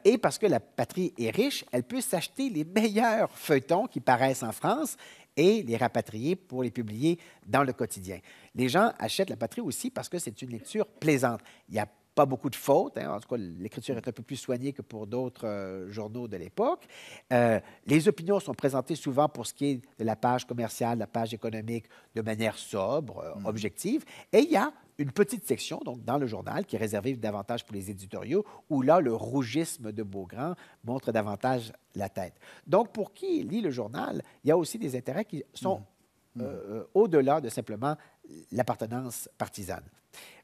Speaker 2: Et parce que la patrie est riche, elle peut s'acheter les meilleurs feuilletons qui paraissent en France et les rapatrier pour les publier dans le quotidien. Les gens achètent la patrie aussi parce que c'est une lecture plaisante. Il n'y a pas beaucoup de fautes. En tout cas, l'écriture est un peu plus soignée que pour d'autres journaux de l'époque. Les opinions sont présentées souvent pour ce qui est de la page commerciale, la page économique, de manière sobre, objective. Et il y a une petite section, donc dans le journal, qui est réservée davantage pour les éditoriaux, où là, le rougisme de Beaugrand montre davantage la tête. Donc, pour qui lit le journal, il y a aussi des intérêts qui sont au-delà de simplement l'appartenance partisane.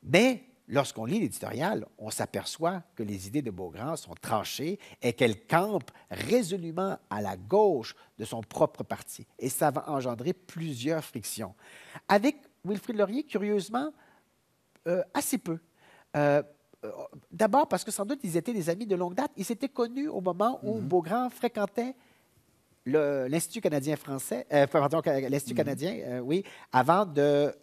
Speaker 2: Mais lorsqu'on lit l'éditorial, on s'aperçoit que les idées de Beaugrand sont tranchées et qu'elles campent résolument à la gauche de son propre parti. Et ça va engendrer plusieurs frictions. Avec Wilfrid Laurier, curieusement, assez peu. D'abord parce que sans doute ils étaient des amis de longue date. Ils s'étaient connus au moment où Beaugrand fréquentait l'Institut canadien-français, l'Institut canadien, oui, avant de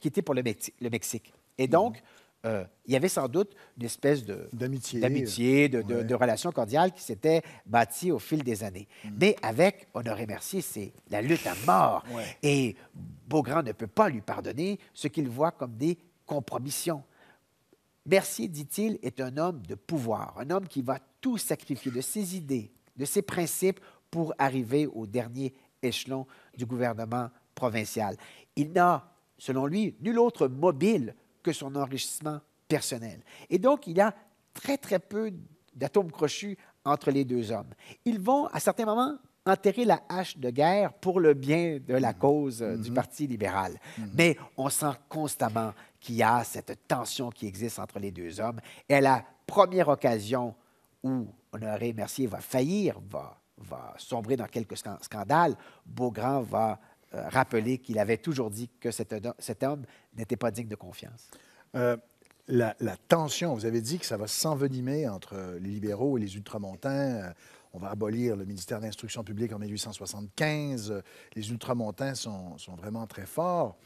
Speaker 2: quitter pour le Mexique. Et donc, il y avait sans doute une espèce d'amitié, de relation cordiale qui s'était bâtie au fil des années. Mais avec Honoré Mercier, c'est la lutte à mort. Et Beaugrand ne peut pas lui pardonner ce qu'il voit comme des compromissions. Mercier, dit-il, est un homme de pouvoir, un homme qui va tout sacrifier de ses idées, de ses principes pour arriver au dernier échelon du gouvernement provincial. Il n'a, selon lui, nul autre mobile que son enrichissement personnel. Et donc, il y a très, très peu d'atomes crochus entre les deux hommes. Ils vont, à certains moments, enterrer la hache de guerre pour le bien de la cause du Parti libéral. Mais on sent constamment qu'il y a cette tension qui existe entre les deux hommes. Et à la première occasion où Honoré Mercier va faillir, va sombrer dans quelques scandales, Beaugrand va rappeler qu'il avait toujours dit que cet homme n'était pas digne de confiance.
Speaker 1: la tension, vous avez dit que ça va s'envenimer entre les libéraux et les ultramontains. On va abolir le ministère de l'Instruction publique en 1875. Les ultramontains sont vraiment très forts.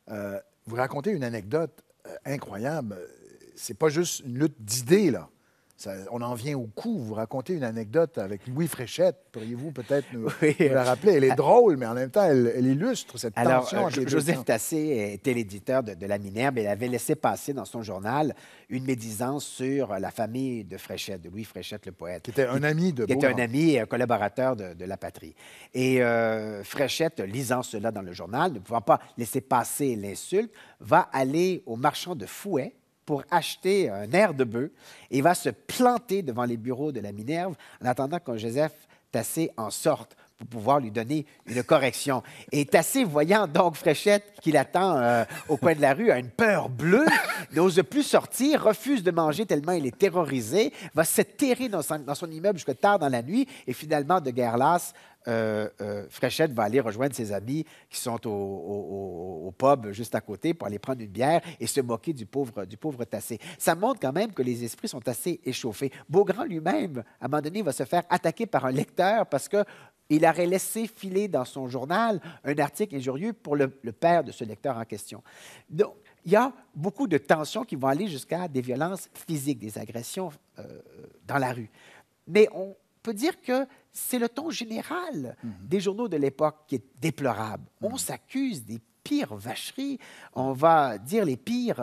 Speaker 1: Vous racontez une anecdote incroyable. C'est pas juste une lutte d'idées, là. On en vient au coup. Vous racontez une anecdote avec Louis Fréchette. Pourriez-vous peut-être nous la rappeler? Elle est drôle, mais en même temps, elle illustre cette tension entre les deux
Speaker 2: Joseph
Speaker 1: camps.
Speaker 2: Tassé était l'éditeur de la Minerve et il avait laissé passer dans son journal une médisance sur la famille de Fréchette, de Louis Fréchette, le poète.
Speaker 1: Qui était un ami de
Speaker 2: Qui était un
Speaker 1: Beaugrand.
Speaker 2: ami et un collaborateur de La Patrie. Et Fréchette, lisant cela dans le journal, ne pouvant pas laisser passer l'insulte, va aller au marchand de fouets pour acheter un air de bœuf et va se planter devant les bureaux de la Minerve en attendant que Joseph Tassé en sorte pour pouvoir lui donner une correction. Et Tassé, voyant donc Fréchette qui l'attend au coin de la rue, a une peur bleue, n'ose plus sortir, refuse de manger tellement il est terrorisé, va se terrer dans son immeuble jusque tard dans la nuit et finalement, de guerre lasse, Fréchette va aller rejoindre ses amis qui sont au pub juste à côté pour aller prendre une bière et se moquer du pauvre Tassé. Ça montre quand même que les esprits sont assez échauffés. Beaugrand lui-même, à un moment donné, va se faire attaquer par un lecteur parce qu'il aurait laissé filer dans son journal un article injurieux pour le père de ce lecteur en question. Donc, il y a beaucoup de tensions qui vont aller jusqu'à des violences physiques, des agressions dans la rue. Mais on peut dire que c'est le ton général des journaux de l'époque qui est déplorable. On s'accuse des pires vacheries, on va dire les pires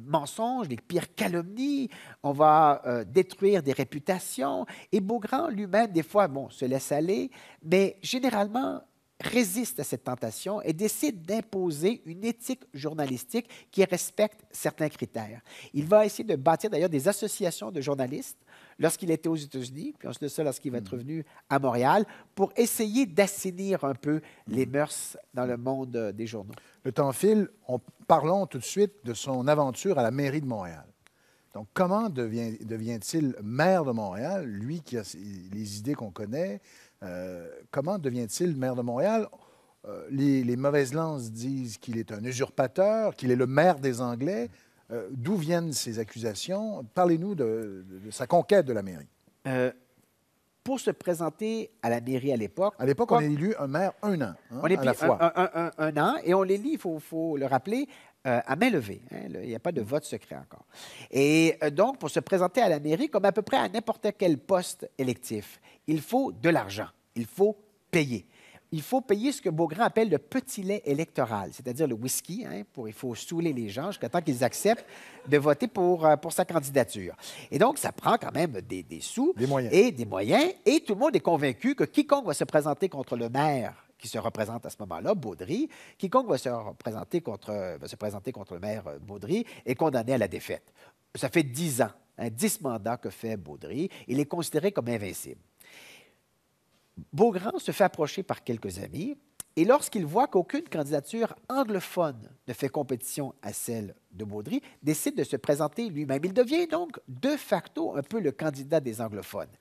Speaker 2: mensonges, les pires calomnies, on va détruire des réputations. Et Beaugrand lui-même, des fois, se laisse aller, mais généralement résiste à cette tentation et décide d'imposer une éthique journalistique qui respecte certains critères. Il va essayer de bâtir d'ailleurs des associations de journalistes lorsqu'il était aux États-Unis, puis ensuite de ça, lorsqu'il va être revenu à Montréal, pour essayer d'assainir un peu les mœurs dans le monde des journaux.
Speaker 1: Le temps file. Parlons tout de suite de son aventure à la mairie de Montréal. Donc, comment devient-il maire de Montréal, lui qui a les idées qu'on connaît? Comment devient-il maire de Montréal? Les mauvaises langues disent qu'il est un usurpateur, qu'il est le maire des Anglais. D'où viennent ces accusations? Parlez-nous de sa conquête de la mairie.
Speaker 2: Pour se présenter à la mairie à l'époque...
Speaker 1: À l'époque, on a élu un maire un an,
Speaker 2: on est
Speaker 1: à la fois.
Speaker 2: Un an, et on l'élit, il faut le rappeler, à main levée. Il n'y a pas de vote secret encore. Et donc, pour se présenter à la mairie, comme à peu près à n'importe quel poste électif, il faut de l'argent, il faut payer. Il faut payer ce que Beaugrand appelle le petit lait électoral, c'est-à-dire le whisky. Il faut saouler les gens jusqu'à temps qu'ils acceptent de voter pour sa candidature. Et donc, ça prend quand même des sous
Speaker 1: des moyens.
Speaker 2: Et des moyens. Et tout le monde est convaincu que quiconque va se présenter contre le maire qui se représente à ce moment-là, Baudry, quiconque va se présenter contre le maire Baudry est condamné à la défaite. Ça fait 10 ans, 10 mandats que fait Baudry. Il est considéré comme invincible. Beaugrand se fait approcher par quelques amis et lorsqu'il voit qu'aucune candidature anglophone ne fait compétition à celle de Baudry, décide de se présenter lui-même. Il devient donc de facto un peu le candidat des anglophones.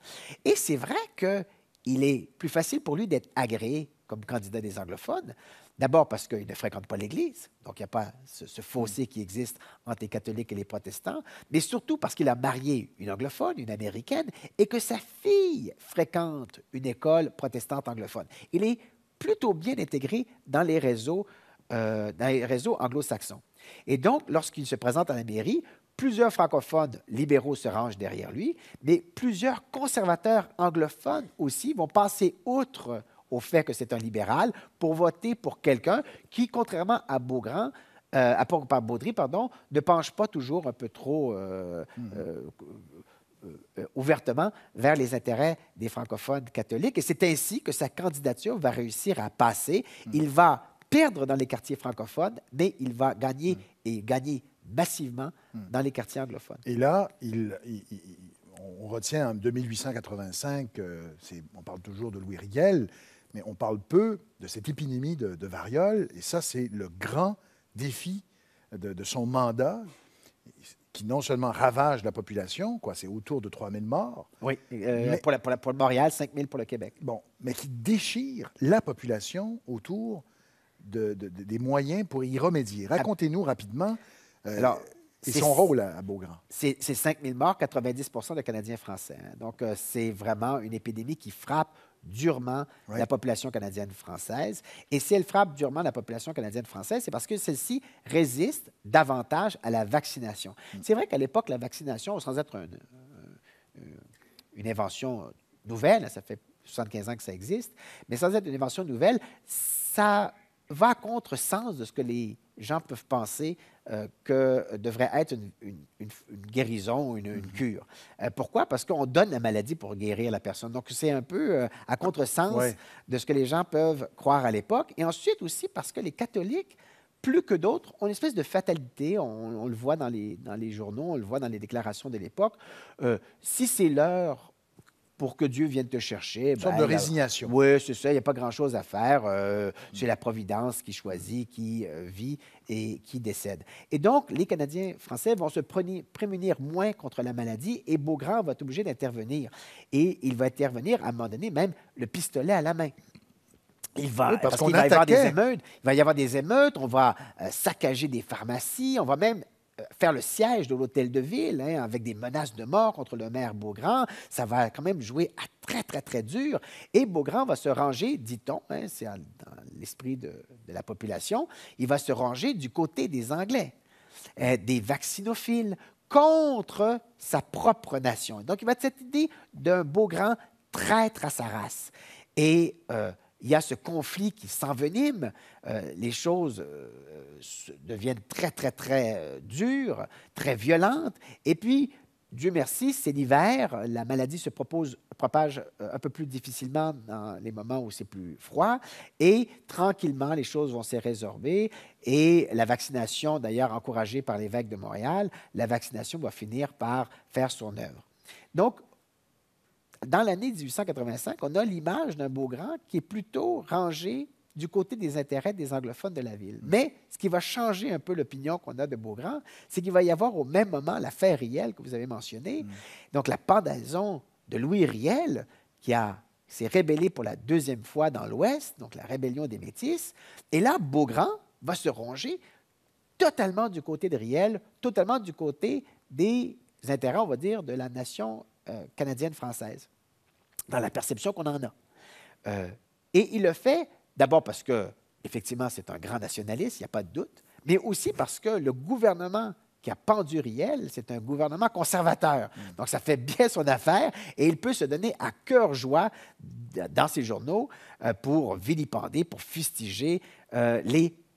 Speaker 2: Et c'est vrai qu'il est plus facile pour lui d'être agréé comme candidat des anglophones, d'abord parce qu'il ne fréquente pas l'Église, donc il n'y a pas ce fossé qui existe entre les catholiques et les protestants, mais surtout parce qu'il a marié une anglophone, une américaine, et que sa fille fréquente une école protestante anglophone. Il est plutôt bien intégré dans les réseaux anglo-saxons. Et donc, lorsqu'il se présente à la mairie, plusieurs francophones libéraux se rangent derrière lui, mais plusieurs conservateurs anglophones aussi vont passer outre au fait que c'est un libéral, pour voter pour quelqu'un qui, contrairement à Baudry, ne penche pas toujours un peu trop ouvertement vers les intérêts des francophones catholiques. Et c'est ainsi que sa candidature va réussir à passer. Il va perdre dans les quartiers francophones, mais il va gagner et gagner massivement dans les quartiers anglophones.
Speaker 1: Et là, on retient en 1885, on parle toujours de Louis Riel, mais on parle peu de cette épidémie de variole. Et ça, c'est le grand défi de son mandat, qui non seulement ravage la population, c'est autour de 3 000 morts.
Speaker 2: Oui, pour le Montréal, 5 000 pour le Québec.
Speaker 1: Bon, mais qui déchire la population autour des moyens pour y remédier. Racontez-nous rapidement.
Speaker 2: Alors,
Speaker 1: Et son rôle à Beaugrand?
Speaker 2: C'est 5 000 morts, 90 de Canadiens français. Hein. Donc, c'est vraiment une épidémie qui frappe durement la population canadienne-française. Et si elle frappe durement la population canadienne-française, c'est parce que celle-ci résiste davantage à la vaccination. C'est vrai qu'à l'époque, la vaccination, sans être une invention nouvelle, ça fait 75 ans que ça existe, mais sans être une invention nouvelle, ça va à contre-sens de ce que les gens peuvent penser que devrait être une guérison ou une cure. Pourquoi? Parce qu'on donne la maladie pour guérir la personne. Donc, c'est un peu à contre-sens de ce que les gens peuvent croire à l'époque. Et ensuite aussi parce que les catholiques, plus que d'autres, ont une espèce de fatalité. On le voit dans les journaux, on le voit dans les déclarations de l'époque. Si c'est l'heure pour que Dieu vienne te chercher.
Speaker 1: Une sorte de résignation.
Speaker 2: Oui, c'est ça. Il n'y a pas grand-chose à faire. C'est la Providence qui choisit, qui vit et qui décède. Et donc, les Canadiens français vont se prémunir moins contre la maladie et Beaugrand va être obligé d'intervenir. Et il va intervenir, à un moment donné, même le pistolet à la main. Parce qu'il va y avoir des émeutes. Il va y avoir des émeutes, on va saccager des pharmacies, on va même faire le siège de l'hôtel de ville, hein, avec des menaces de mort contre le maire Beaugrand. Ça va quand même jouer à très, très, très dur. Et Beaugrand va se ranger, dit-on, hein, c'est dans l'esprit de la population, il va se ranger du côté des Anglais, des vaccinophiles, contre sa propre nation. Donc, il va être cette idée d'un Beaugrand traître à sa race. Et il y a ce conflit qui s'envenime, les choses deviennent très, très, très dures, très violentes. Et puis, Dieu merci, c'est l'hiver, la maladie se propage un peu plus difficilement dans les moments où c'est plus froid. Et tranquillement, les choses vont se résorber. Et la vaccination, d'ailleurs encouragée par l'évêque de Montréal, la vaccination va finir par faire son œuvre. Donc, dans l'année 1885, on a l'image d'un Beaugrand qui est plutôt rangé du côté des intérêts des anglophones de la ville. Mais ce qui va changer un peu l'opinion qu'on a de Beaugrand, c'est qu'il va y avoir au même moment l'affaire Riel que vous avez mentionnée, donc la pendaison de Louis Riel, qui s'est rébellé pour la deuxième fois dans l'Ouest, donc la rébellion des Métis. Et là, Beaugrand va se ranger totalement du côté de Riel, totalement du côté des intérêts, on va dire, de la nation canadienne-française, dans la perception qu'on en a. Et il le fait d'abord parce que, effectivement, c'est un grand nationaliste, il n'y a pas de doute, mais aussi parce que le gouvernement qui a pendu Riel, c'est un gouvernement conservateur. Donc, ça fait bien son affaire et il peut se donner à cœur joie dans ses journaux pour vilipender, pour fustiger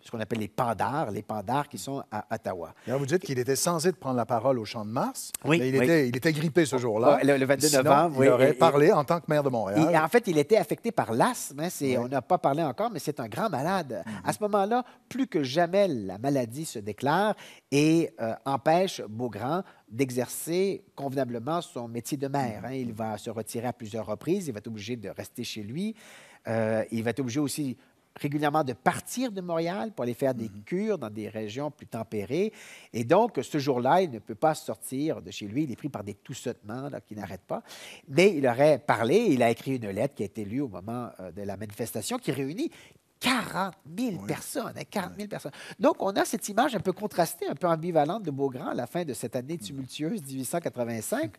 Speaker 2: ce qu'on appelle les pandards qui sont à Ottawa.
Speaker 1: Alors vous dites qu'il était censé prendre la parole au Champ de Mars,
Speaker 2: oui,
Speaker 1: mais il était grippé ce jour-là.
Speaker 2: Le 22 novembre.
Speaker 1: Il aurait parlé en tant que maire de Montréal.
Speaker 2: En fait, il était affecté par l'asthme. On n'a pas parlé encore, mais c'est un grand malade. À ce moment-là, plus que jamais, la maladie se déclare et empêche Beaugrand d'exercer convenablement son métier de maire. Hein. Il va se retirer à plusieurs reprises. Il va être obligé de rester chez lui. Il va être obligé aussi régulièrement de partir de Montréal pour aller faire des cures dans des régions plus tempérées. Et donc, ce jour-là, il ne peut pas sortir de chez lui. Il est pris par des toussotements qui n'arrêtent pas. Mais il aurait parlé, il a écrit une lettre qui a été lue au moment de la manifestation qui réunit 40 000 personnes. Hein, 40 000 personnes. Donc, on a cette image un peu contrastée, un peu ambivalente de Beaugrand à la fin de cette année tumultueuse 1885.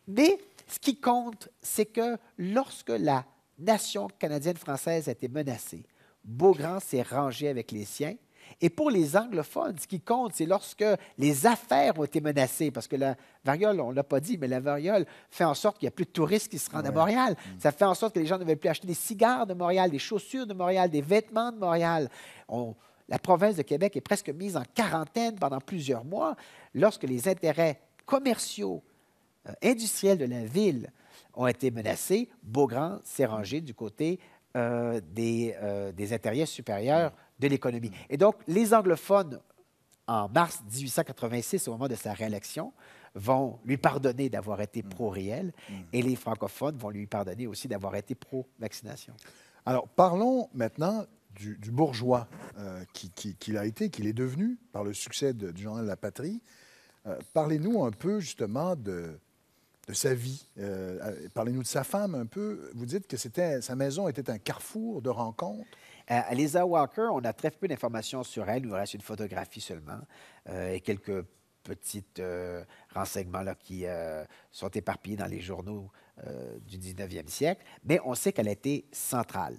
Speaker 2: Mais ce qui compte, c'est que lorsque la nation canadienne-française a été menacée, Beaugrand s'est rangé avec les siens. Et pour les anglophones, ce qui compte, c'est lorsque les affaires ont été menacées, parce que la variole, on ne l'a pas dit, mais la variole fait en sorte qu'il n'y a plus de touristes qui se rendent à Montréal. Ça fait en sorte que les gens ne veulent plus acheter des cigares de Montréal, des chaussures de Montréal, des vêtements de Montréal. La province de Québec est presque mise en quarantaine pendant plusieurs mois lorsque les intérêts commerciaux, industriels de la ville ont été menacés. Beaugrand s'est rangé du côté des intérêts supérieurs de l'économie. Et donc, les anglophones, en mars 1886, au moment de sa réélection, vont lui pardonner d'avoir été pro-Riel et les francophones vont lui pardonner aussi d'avoir été pro-vaccination.
Speaker 1: Alors, parlons maintenant du bourgeois qu'il a été, qu'il est devenu par le succès du journal La Patrie. Parlez-nous un peu, justement, de sa vie. Parlez-nous de sa femme un peu. Vous dites que sa maison était un carrefour de rencontres.
Speaker 2: Lisa Walker, on a très peu d'informations sur elle. Il nous reste une photographie seulement et quelques petits renseignements là, qui sont éparpillés dans les journaux du 19e siècle, mais on sait qu'elle a été centrale.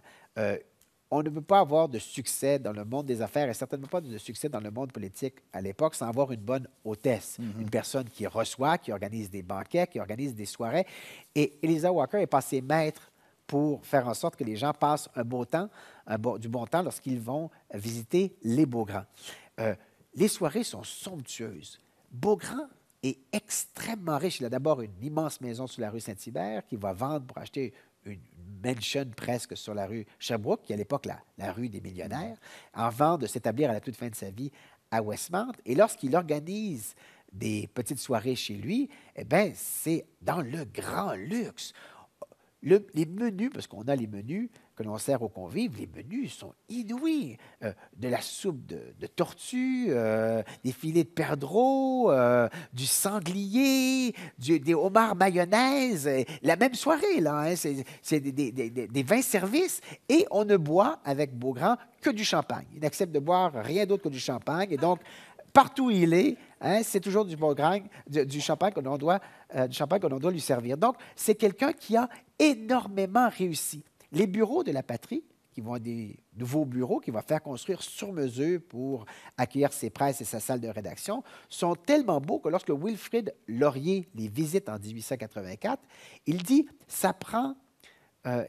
Speaker 2: On ne peut pas avoir de succès dans le monde des affaires et certainement pas de succès dans le monde politique à l'époque sans avoir une bonne hôtesse, une personne qui reçoit, qui organise des banquets, qui organise des soirées. Et Eliza Walker est passée maître pour faire en sorte que les gens passent un beau temps, du bon temps lorsqu'ils vont visiter les Beaugrand. Les soirées sont somptueuses. Beaugrand est extrêmement riche. Il a d'abord une immense maison sur la rue Saint-Hubert qu'il va vendre pour acheter une mansion presque sur la rue Sherbrooke, qui est à l'époque la rue des millionnaires, avant de s'établir à la toute fin de sa vie à Westmount. Et lorsqu'il organise des petites soirées chez lui, eh bien, c'est dans le grand luxe. Les menus, parce qu'on a les menus que l'on sert aux convives, les menus sont inouïs. De la soupe de tortue, des filets de perdreau, du sanglier, des homards mayonnaise. La même soirée, là, hein, c'est des vins services. Et on ne boit avec Beaugrand que du champagne. Il n'accepte de boire rien d'autre que du champagne. Et donc, partout où il est, hein, c'est toujours du champagne que l'on doit lui servir. Donc, c'est quelqu'un qui a énormément réussi. Les bureaux de la patrie, qui vont être des nouveaux bureaux qu'il va faire construire sur mesure pour accueillir ses presses et sa salle de rédaction, sont tellement beaux que lorsque Wilfrid Laurier les visite en 1884, il dit « ça prend...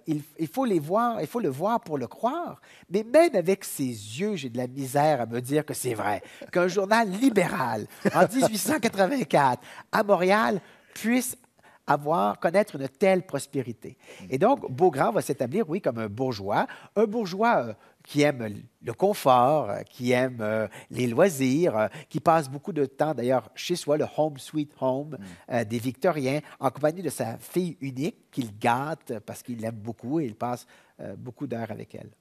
Speaker 2: il faut le voir pour le croire, mais même avec ses yeux, j'ai de la misère à me dire que c'est vrai, qu'un journal libéral en 1884 à Montréal puisse connaître une telle prospérité. » Et donc, Beaugrand va s'établir, oui, comme un bourgeois qui aime le confort, qui aime les loisirs, qui passe beaucoup de temps, d'ailleurs, chez soi, le home sweet home des Victoriens, en compagnie de sa fille unique, qu'il gâte parce qu'il l'aime beaucoup et il passe beaucoup d'heures avec elle.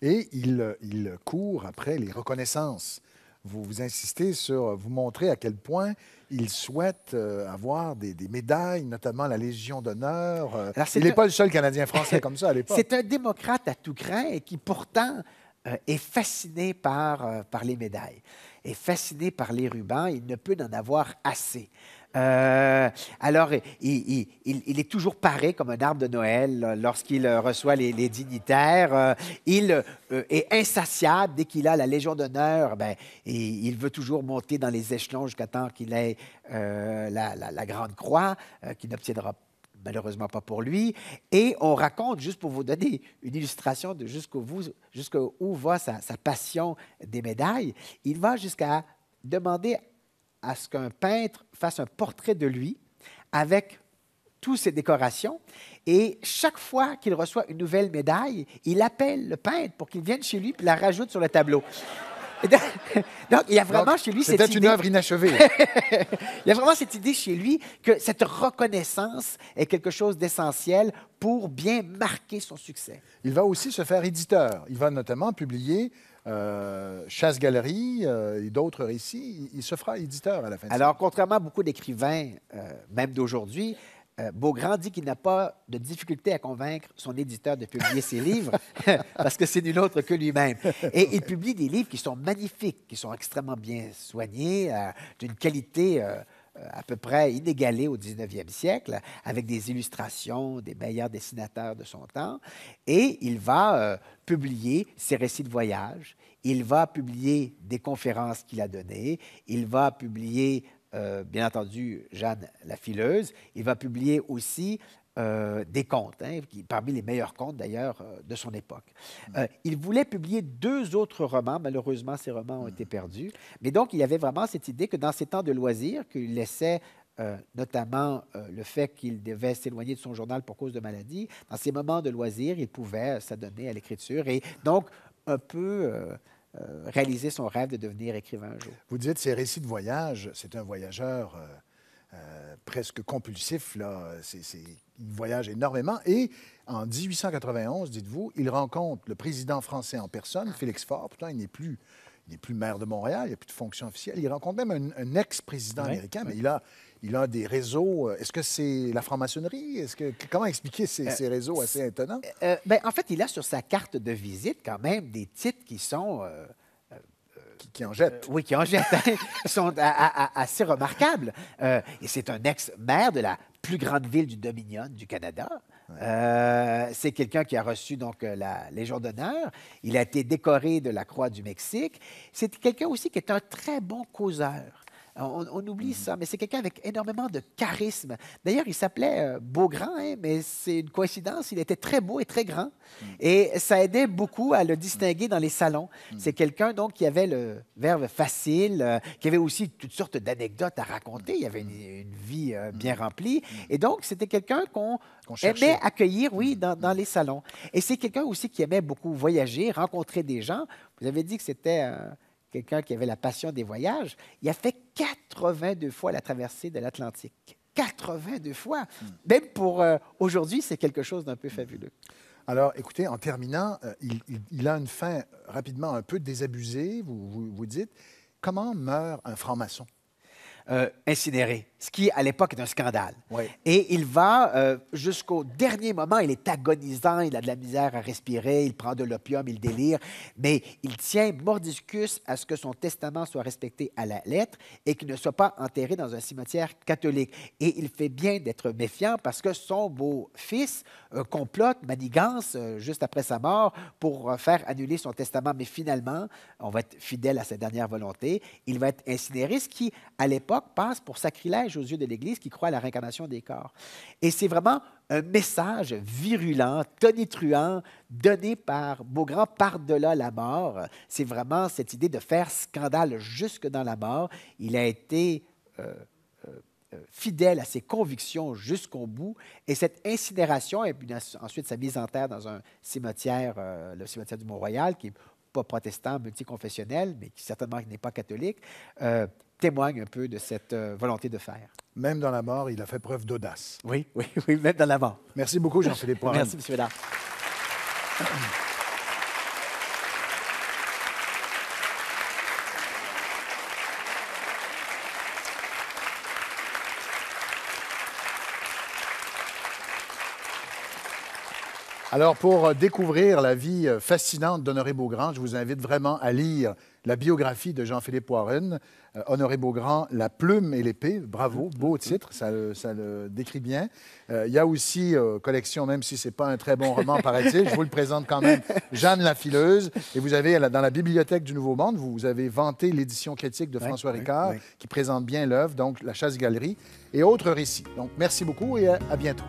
Speaker 1: Et il court après les reconnaissances. Vous insistez sur, vous montrez à quel point il souhaite avoir des médailles, notamment la Légion d'honneur. Il n'est pas le seul Canadien français comme ça à l'époque.
Speaker 2: C'est un démocrate à tout crin et qui pourtant est fasciné par les médailles, est fasciné par les rubans. Il ne peut en avoir assez. Alors, il est toujours paré comme un arbre de Noël lorsqu'il reçoit les dignitaires. Il est insatiable dès qu'il a la Légion d'honneur. Il veut toujours monter dans les échelons jusqu'à temps qu'il ait la Grande Croix, qu'il n'obtiendra malheureusement pas pour lui. Et on raconte, juste pour vous donner une illustration de jusqu'où va sa passion des médailles, il va jusqu'à demander à ce qu'un peintre fasse un portrait de lui avec toutes ses décorations. Et chaque fois qu'il reçoit une nouvelle médaille, il appelle le peintre pour qu'il vienne chez lui et la rajoute sur le tableau. Donc, il y a vraiment chez lui cette idée...
Speaker 1: C'était une œuvre inachevée.
Speaker 2: Il y a vraiment cette idée chez lui que cette reconnaissance est quelque chose d'essentiel pour bien marquer son succès.
Speaker 1: Il va aussi se faire éditeur. Il va notamment publier Chasse-Galerie et d'autres récits. Il se fera éditeur à la fin de sa vie.
Speaker 2: Alors, contrairement à beaucoup d'écrivains, même d'aujourd'hui, Beaugrand dit qu'il n'a pas de difficulté à convaincre son éditeur de publier ses livres parce que c'est nul autre que lui-même. Et il publie des livres qui sont magnifiques, qui sont extrêmement bien soignés, d'une qualité à peu près inégalée au 19e siècle, avec des illustrations des meilleurs dessinateurs de son temps. Et il va publier ses récits de voyage, il va publier des conférences qu'il a données, il va publier... bien entendu, Jeanne la fileuse. Il va publier aussi des contes, parmi les meilleurs contes d'ailleurs de son époque. Il voulait publier 2 autres romans. Malheureusement, ces romans ont été perdus. Mais donc, il y avait vraiment cette idée que dans ses temps de loisirs, qu'il laissait notamment le fait qu'il devait s'éloigner de son journal pour cause de maladie, dans ces moments de loisirs, il pouvait s'adonner à l'écriture et donc un peu... réaliser son rêve de devenir écrivain un jour.
Speaker 1: Vous dites ses récits de voyage, c'est un voyageur presque compulsif. Là. Il voyage énormément. Et en 1891, dites-vous, il rencontre le président français en personne, Félix Faure. Pourtant, il n'est plus maire de Montréal, il n'y a plus de fonction officielle. Il rencontre même un ex-président américain, mais il a des réseaux. Est-ce que c'est la franc-maçonnerie? Comment expliquer ces réseaux assez étonnants?
Speaker 2: En fait, il a sur sa carte de visite quand même des titres qui sont
Speaker 1: qui en jettent.
Speaker 2: Oui, qui en jettent. Ils sont assez remarquables. Et c'est un ex-maire de la plus grande ville du Dominion du Canada. C'est quelqu'un qui a reçu donc la Légion d'honneur. Il a été décoré de la Croix du Mexique. C'est quelqu'un aussi qui est un très bon causeur. On oublie ça, mais c'est quelqu'un avec énormément de charisme. D'ailleurs, il s'appelait Beaugrand, hein, mais c'est une coïncidence. Il était très beau et très grand. Et ça aidait beaucoup à le distinguer dans les salons. C'est quelqu'un donc qui avait le verbe facile, qui avait aussi toutes sortes d'anecdotes à raconter. Il avait une vie bien remplie. Et donc, c'était quelqu'un qu'on aimait accueillir, oui, dans les salons. Et c'est quelqu'un aussi qui aimait beaucoup voyager, rencontrer des gens. Vous avez dit que c'était quelqu'un qui avait la passion des voyages. Il a fait 82 fois la traversée de l'Atlantique. 82 fois! Même pour aujourd'hui, c'est quelque chose d'un peu fabuleux.
Speaker 1: Alors, écoutez, en terminant, il a une fin rapidement un peu désabusée, vous dites. Comment meurt un franc-maçon?
Speaker 2: Incinéré, ce qui, à l'époque, est un scandale.
Speaker 1: Oui.
Speaker 2: Et il va jusqu'au dernier moment, il est agonisant, il a de la misère à respirer, il prend de l'opium, il délire, mais il tient mordicus à ce que son testament soit respecté à la lettre et qu'il ne soit pas enterré dans un cimetière catholique. Et il fait bien d'être méfiant parce que son beau-fils complote, manigance, juste après sa mort pour faire annuler son testament. Mais finalement, on va être fidèle à sa dernière volonté. Il va être incinéré, ce qui, à l'époque, passe pour sacrilège aux yeux de l'Église qui croit à la réincarnation des corps. Et c'est vraiment un message virulent, tonitruant, donné par Beaugrand par-delà la mort. C'est vraiment cette idée de faire scandale jusque dans la mort. Il a été fidèle à ses convictions jusqu'au bout. Et cette incinération, et puis ensuite sa mise en terre dans un cimetière, le cimetière du Mont-Royal, qui n'est pas protestant, multiconfessionnel, mais qui certainement n'est pas catholique, témoigne un peu de cette volonté de faire.
Speaker 1: Même dans la mort, il a fait preuve d'audace.
Speaker 2: Oui, oui, oui, même dans la mort.
Speaker 1: Merci beaucoup, Jean-Philippe Poirin.
Speaker 2: Merci, M. Bédard.
Speaker 1: Alors, pour découvrir la vie fascinante d'Honoré Beaugrand, je vous invite vraiment à lire la biographie de Jean-Philippe Poirin, Honoré Beaugrand, La plume et l'épée. Bravo, beau titre, ça le décrit bien. Il y a aussi, collection, même si ce n'est pas un très bon roman, paraît-il, je vous le présente quand même, Jeanne la fileuse. Et vous avez, dans la Bibliothèque du Nouveau Monde, vous avez vanté l'édition critique de François Ricard, qui présente bien l'œuvre, donc La Chasse-Galerie et autres récits. Donc, merci beaucoup et à bientôt.